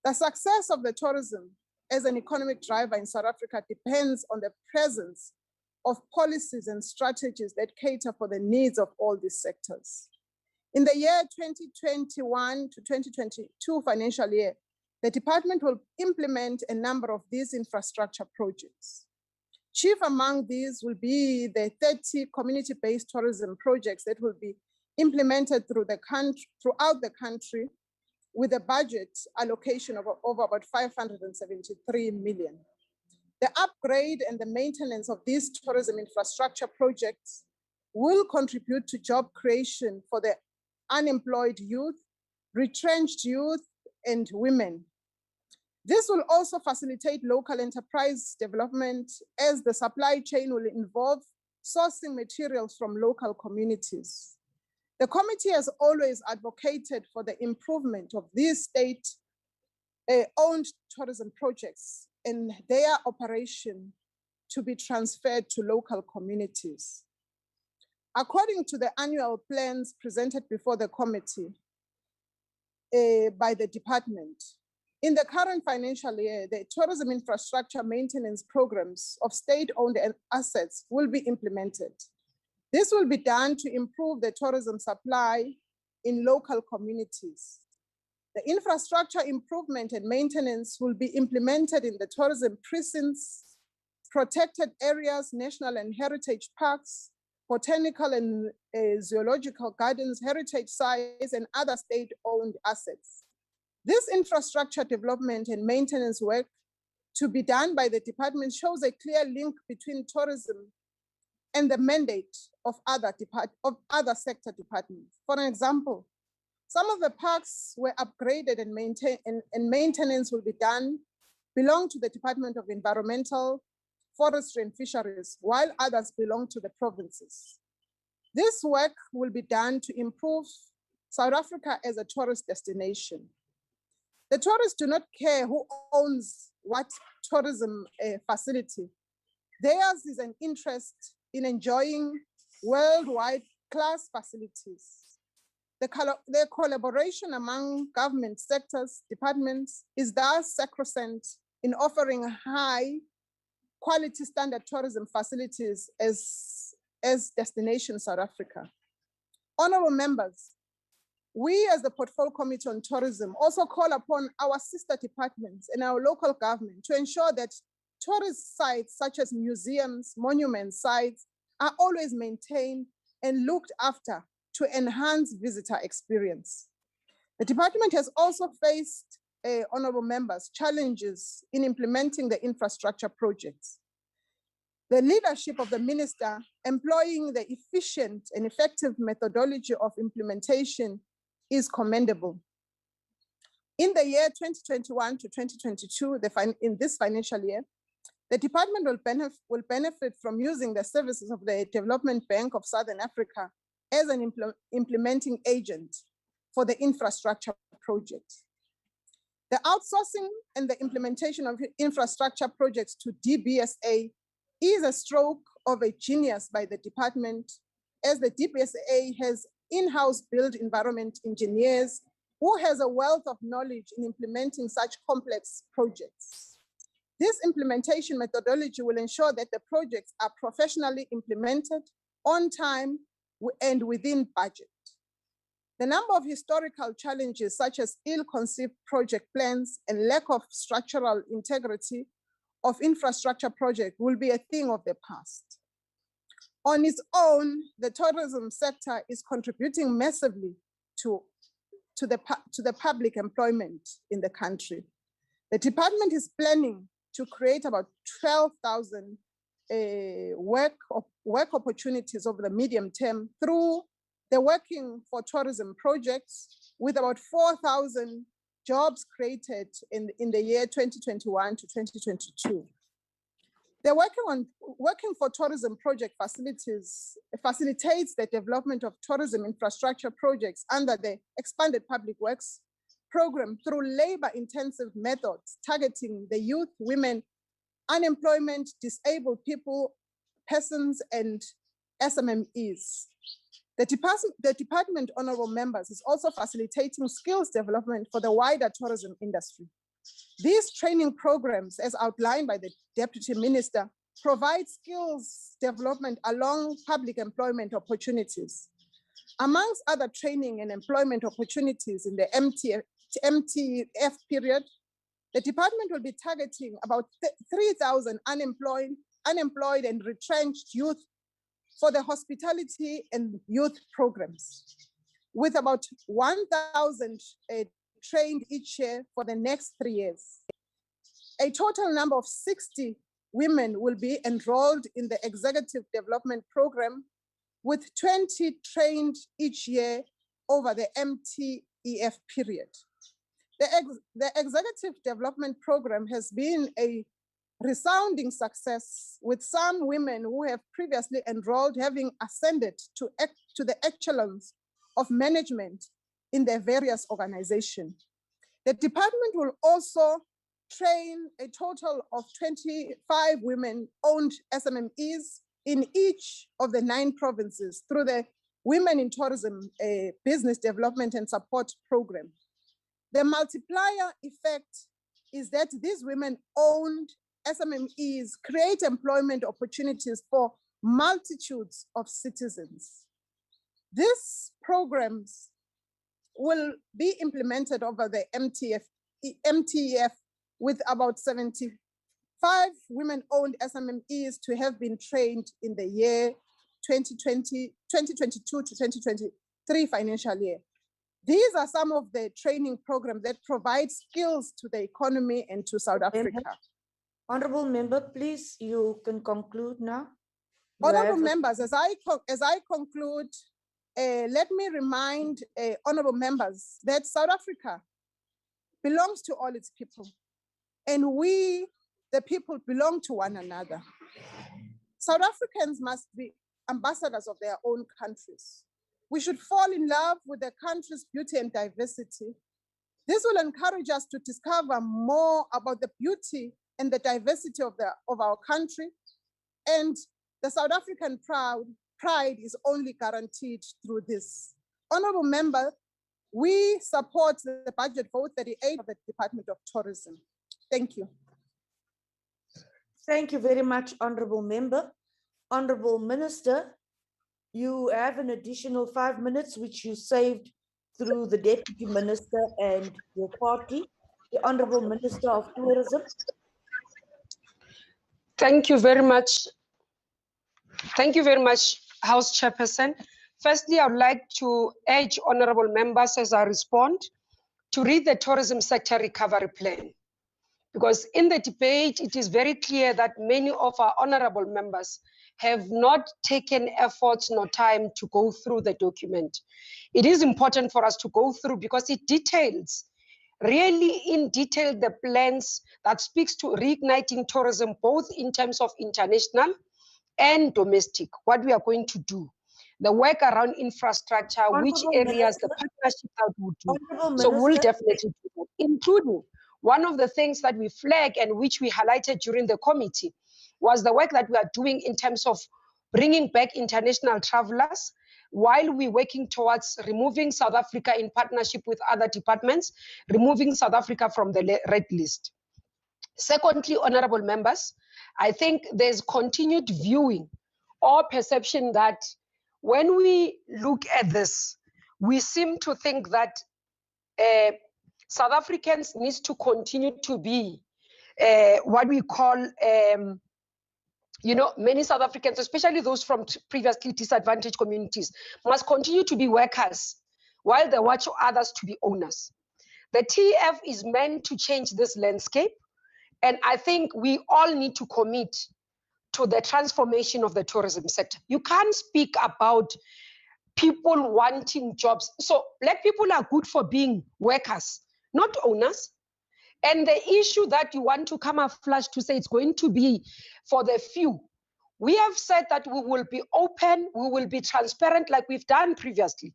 The success of the tourism as an economic driver in South Africa depends on the presence of policies and strategies that cater for the needs of all these sectors. In the year 2021 to 2022 financial year, the department will implement a number of these infrastructure projects. Chief among these will be the 30 community-based tourism projects that will be implemented throughout the country with a budget allocation of over about 573 million. The upgrade and the maintenance of these tourism infrastructure projects will contribute to job creation for the unemployed youth, retrenched youth, and women. This will also facilitate local enterprise development as the supply chain will involve sourcing materials from local communities. The committee has always advocated for the improvement of these state-owned tourism projects and their operation to be transferred to local communities. According to the annual plans presented before the committee by the department, in the current financial year, the tourism infrastructure maintenance programs of state-owned assets will be implemented. This will be done to improve the tourism supply in local communities. The infrastructure improvement and maintenance will be implemented in the tourism precincts, protected areas, national and heritage parks, botanical and zoological gardens, heritage sites, and other state-owned assets. This infrastructure development and maintenance work to be done by the department shows a clear link between tourism and the mandate of other sector departments. For example, some of the parks were upgraded and maintenance will be done, belong to the Department of Environmental, Forestry and Fisheries, while others belong to the provinces. This work will be done to improve South Africa as a tourist destination. The tourists do not care who owns what tourism facility. Theirs is an interest in enjoying worldwide class facilities. The collaboration among government sectors, departments is thus sacrosanct in offering high quality standard tourism facilities as destination South Africa. Honorable members, we as the Portfolio Committee on Tourism also call upon our sister departments and our local government to ensure that tourist sites such as museums, monument sites are always maintained and looked after to enhance visitor experience. The department has also faced, honorable members, challenges in implementing the infrastructure projects. The leadership of the minister employing the efficient and effective methodology of implementation is commendable. In the year 2021 to 2022, in this financial year, the department will benefit from using the services of the Development Bank of Southern Africa as an implementing agent for the infrastructure projects. The outsourcing and the implementation of infrastructure projects to DBSA is a stroke of a genius by the department, as the DBSA has in-house built environment engineers who has a wealth of knowledge in implementing such complex projects. This implementation methodology will ensure that the projects are professionally implemented on time and within budget. The number of historical challenges such as ill-conceived project plans and lack of structural integrity of infrastructure project will be a thing of the past. On its own, the tourism sector is contributing massively to the public employment in the country. The department is planning to create about 12,000 work opportunities over the medium term through the Working for Tourism projects, with about 4,000 jobs created in the year 2021 to 2022. The Working for Tourism project facilitates the development of tourism infrastructure projects under the expanded public works program through labor-intensive methods targeting the youth, women, unemployment, disabled people, persons, and SMMEs. The department, honorable members, is also facilitating skills development for the wider tourism industry. These training programs, as outlined by the Deputy Minister, provide skills development along public employment opportunities. Amongst other training and employment opportunities in the MTF period, the department will be targeting about 3,000 unemployed and retrenched youth for the hospitality and youth programs, with about 1,000 trained each year for the next 3 years. A total number of 60 women will be enrolled in the executive development program, with 20 trained each year over the MTEF period. The executive development program has been a resounding success, with some women who have previously enrolled having ascended to the echelons of management in their various organizations. The department will also train a total of 25 women-owned SMMEs in each of the 9 provinces through the Women in Tourism Business Development and Support Program. The multiplier effect is that these women-owned SMMEs create employment opportunities for multitudes of citizens. These programs will be implemented over the MTEF with about 75 women-owned SMMEs to have been trained in the year 2022 to 2023 financial year. These are some of the training programs that provide skills to the economy and to South Africa. Honorable member, please, you can conclude now. Honorable members, as I conclude, let me remind honorable members that South Africa belongs to all its people, and we, the people, belong to one another. South Africans must be ambassadors of their own countries. We should fall in love with the country's beauty and diversity. This will encourage us to discover more about the beauty and the diversity of our country, and the South African pride is only guaranteed through this. Honorable member, we support the budget vote 38 of the Department of Tourism. Thank you. Thank you very much, honorable member. Honorable Minister, you have an additional 5 minutes, which you saved through the Deputy Minister and your party, the Honorable Minister of Tourism. Thank you very much. Thank you very much, House Chairperson. Firstly, I would like to urge honorable members as I respond to read the tourism sector recovery plan. because in the debate, it is very clear that many of our honorable members have not taken efforts nor time to go through the document. It is important for us to go through because it details, really in detail, the plans that speaks to reigniting tourism, both in terms of international and domestic, what we are going to do, the work around infrastructure, which areas, the partnership that we do. So we'll definitely do that, including one of the things that we flag and which we highlighted during the committee was the work that we are doing in terms of bringing back international travelers while we're working towards removing South Africa in partnership with other departments, removing South Africa from the red list. Secondly, honorable members, I think there's continued viewing or perception that when we look at this, we seem to think that South Africans need to continue to be what we call, many South Africans, especially those from previously disadvantaged communities, must continue to be workers while they watch others to be owners. The TF is meant to change this landscape, and I think we all need to commit to the transformation of the tourism sector. You can't speak about people wanting jobs. So Black people are good for being workers, not owners. And the issue that you want to camouflage to say it's going to be for the few, we have said that we will be open, we will be transparent like we've done previously,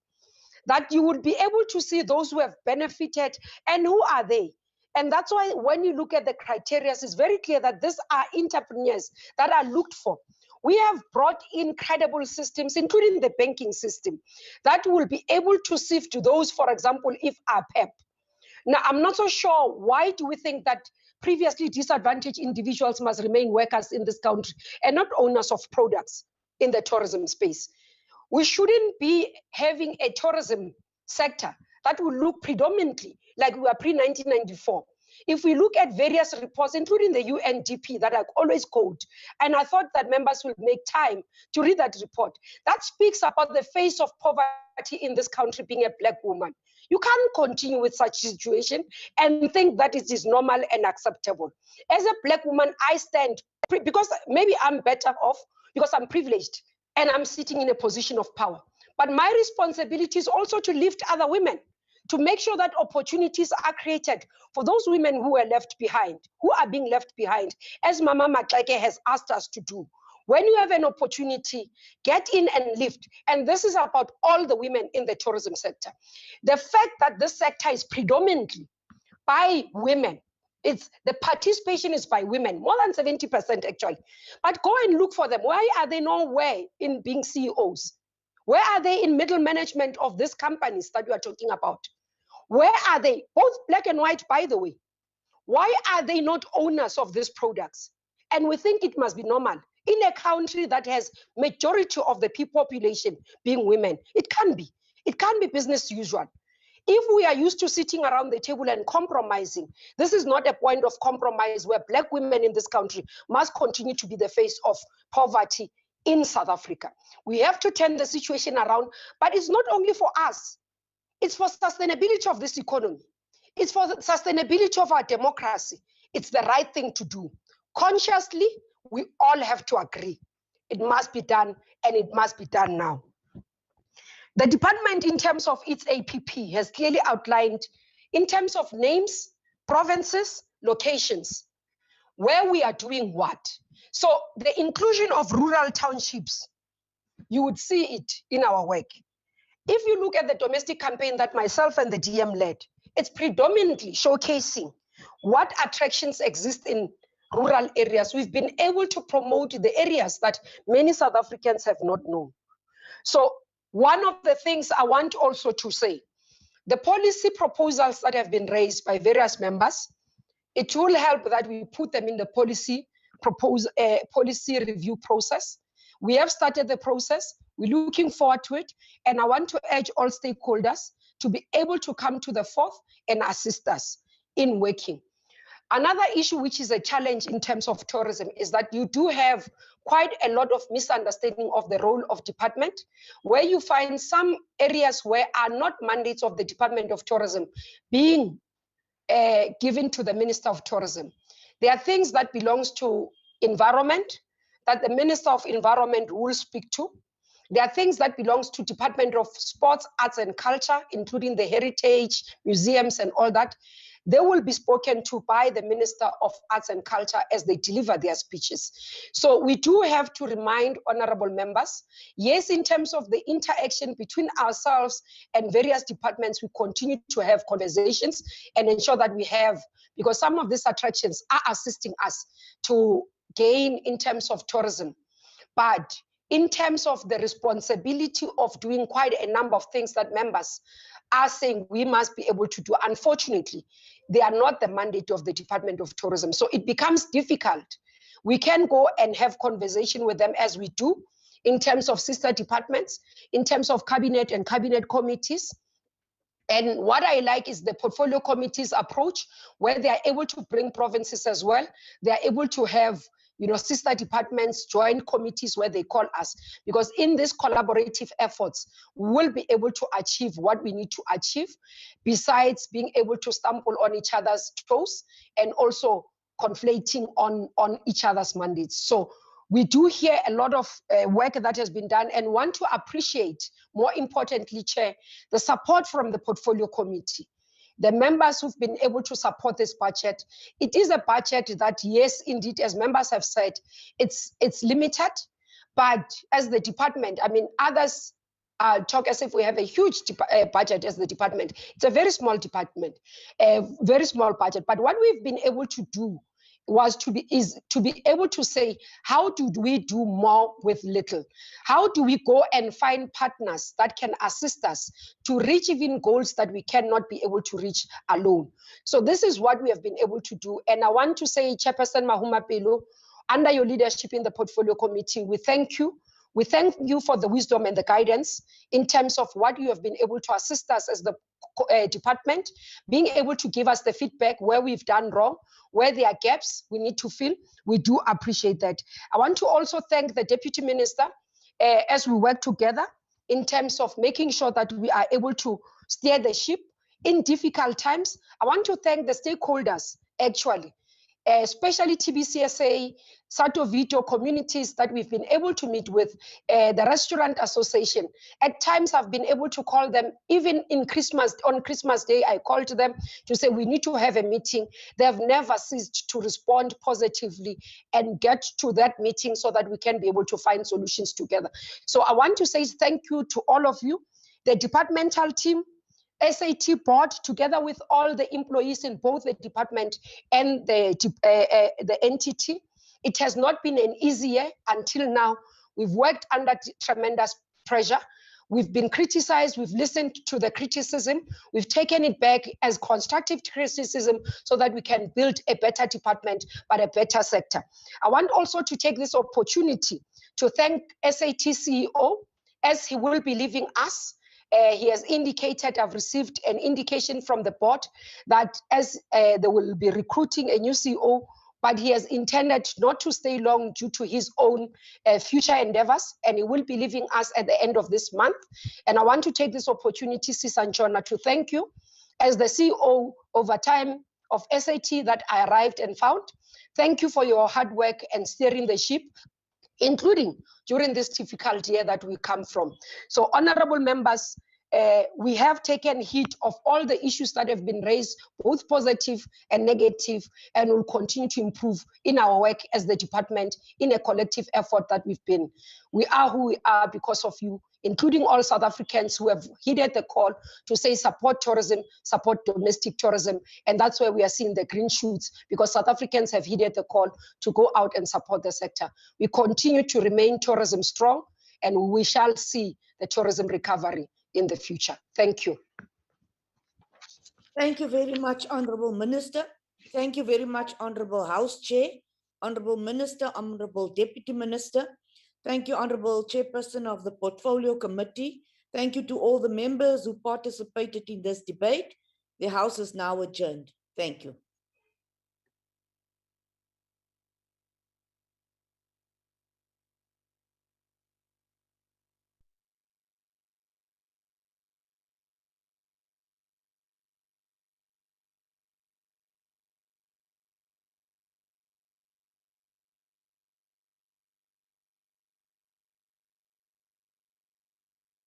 that you will be able to see those who have benefited and who are they. And that's why when you look at the criteria, it's very clear that these are entrepreneurs that are looked for. We have brought in credible systems, including the banking system, that will be able to sift those, for example, if are PEP. Now, I'm not so sure why do we think that previously disadvantaged individuals must remain workers in this country and not owners of products in the tourism space. We shouldn't be having a tourism sector that will look predominantly like we were pre-1994. If we look at various reports, including the UNDP that I always quote, and I thought that members will make time to read that report, that speaks about the face of poverty in this country being a Black woman. You can't continue with such situation and think that it is normal and acceptable. As a Black woman, I stand, because maybe I'm better off because I'm privileged and I'm sitting in a position of power. But my responsibility is also to lift other women, to make sure that opportunities are created for those women who are left behind, who are being left behind, as Mama Matlake has asked us to do. When you have an opportunity, get in and lift. And this is about all the women in the tourism sector. The fact that this sector is predominantly by women, the participation is by women, more than 70% actually. But go and look for them. Why are they nowhere in being CEOs? Where are they in middle management of these companies that we are talking about? Where are they? Both Black and white, by the way. Why are they not owners of these products? And we think it must be normal. In a country that has majority of the population being women, it can be. It can be business as usual. If we are used to sitting around the table and compromising, this is not a point of compromise where Black women in this country must continue to be the face of poverty in South Africa. We have to turn the situation around, but it's not only for us. It's for sustainability of this economy. It's for the sustainability of our democracy. It's the right thing to do. Consciously, we all have to agree. It must be done, and it must be done now. The department, in terms of its APP, has clearly outlined, in terms of names, provinces, locations, where we are doing what. So the inclusion of rural townships, you would see it in our work. If you look at the domestic campaign that myself and the DM led, it's predominantly showcasing what attractions exist in rural areas. We've been able to promote the areas that many South Africans have not known. So one of the things I want also to say, the policy proposals that have been raised by various members, it will help that we put them in the policy review process. We have started the process. We're looking forward to it. And I want to urge all stakeholders to be able to come to the fore and assist us in working. Another issue which is a challenge in terms of tourism is that you do have quite a lot of misunderstanding of the role of department, where you find some areas where are not mandates of the Department of Tourism being given to the Minister of Tourism. There are things that belongs to environment that the Minister of Environment will speak to. There are things that belongs to Department of Sports, Arts and Culture, including the heritage, museums and all that. They will be spoken to by the Minister of Arts and Culture as they deliver their speeches. So we do have to remind honorable members, yes, in terms of the interaction between ourselves and various departments, we continue to have conversations and ensure that we have, because some of these attractions are assisting us to gain in terms of tourism. But in terms of the responsibility of doing quite a number of things that members are saying we must be able to do, unfortunately, they are not the mandate of the Department of Tourism. So it becomes difficult. We can go and have conversation with them as we do in terms of sister departments, in terms of cabinet and cabinet committees. And what I like is the portfolio committees approach, where they are able to bring provinces as well. They are able to have, you know, sister departments, joint committees where they call us, because in these collaborative efforts, we'll be able to achieve what we need to achieve, besides being able to stumble on each other's toes and also conflating on each other's mandates. So we do hear a lot of work that has been done, and want to appreciate, more importantly, Chair, the support from the portfolio committee. The members who've been able to support this budget. It is a budget that, yes, indeed, as members have said, it's limited, but as the department, I mean, others talk as if we have a huge budget as the department. It's a very small department, a very small budget. But what we've been able to do is to be able to say, how do we do more with little? How do we go and find partners that can assist us to reach even goals that we cannot be able to reach alone? So this is what we have been able to do. And I want to say, Chairperson Mahuma Pelo, under your leadership in the portfolio committee, we thank you. We thank you for the wisdom and the guidance in terms of what you have been able to assist us as the department, being able to give us the feedback where we've done wrong, where there are gaps we need to fill. We do appreciate that. I want to also thank the Deputy Minister as we work together in terms of making sure that we are able to steer the ship in difficult times. I want to thank the stakeholders, actually, especially TBCSA, Sato Vito communities that we've been able to meet with, the Restaurant Association. At times I've been able to call them, even in Christmas, on Christmas Day, I called them to say we need to have a meeting. They have never ceased to respond positively and get to that meeting so that we can be able to find solutions together. So I want to say thank you to all of you, the departmental team, SAT board, together with all the employees in both the department and the entity. It has not been an easy year until now. We've worked under tremendous pressure. We've been criticized. We've listened to the criticism. We've taken it back as constructive criticism so that we can build a better department, but a better sector. I want also to take this opportunity to thank SAT CEO, as he will be leaving us. He has indicated, I've received an indication from the board that as they will be recruiting a new CEO, but he has intended not to stay long due to his own future endeavors, and he will be leaving us at the end of this month. And I want to take this opportunity, Sisanjona, to thank you as the CEO over time of SAT that I arrived and found. Thank you for your hard work and steering the ship, including during this difficult year that we come from. So, honorable members, we have taken heed of all the issues that have been raised, both positive and negative, and will continue to improve in our work as the department in a collective effort that we've been. We are who we are because of you, including all South Africans who have heeded the call to say support tourism, support domestic tourism. And that's where we are seeing the green shoots, because South Africans have heeded the call to go out and support the sector. We continue to remain tourism strong, and we shall see the tourism recovery in the future. Thank you. Thank you very much, Honorable Minister. Thank you very much, Honorable House Chair, Honorable Minister, Honorable Deputy Minister. Thank you, Honorable Chairperson of the Portfolio Committee. Thank you to all the members who participated in this debate. The House is now adjourned. Thank you.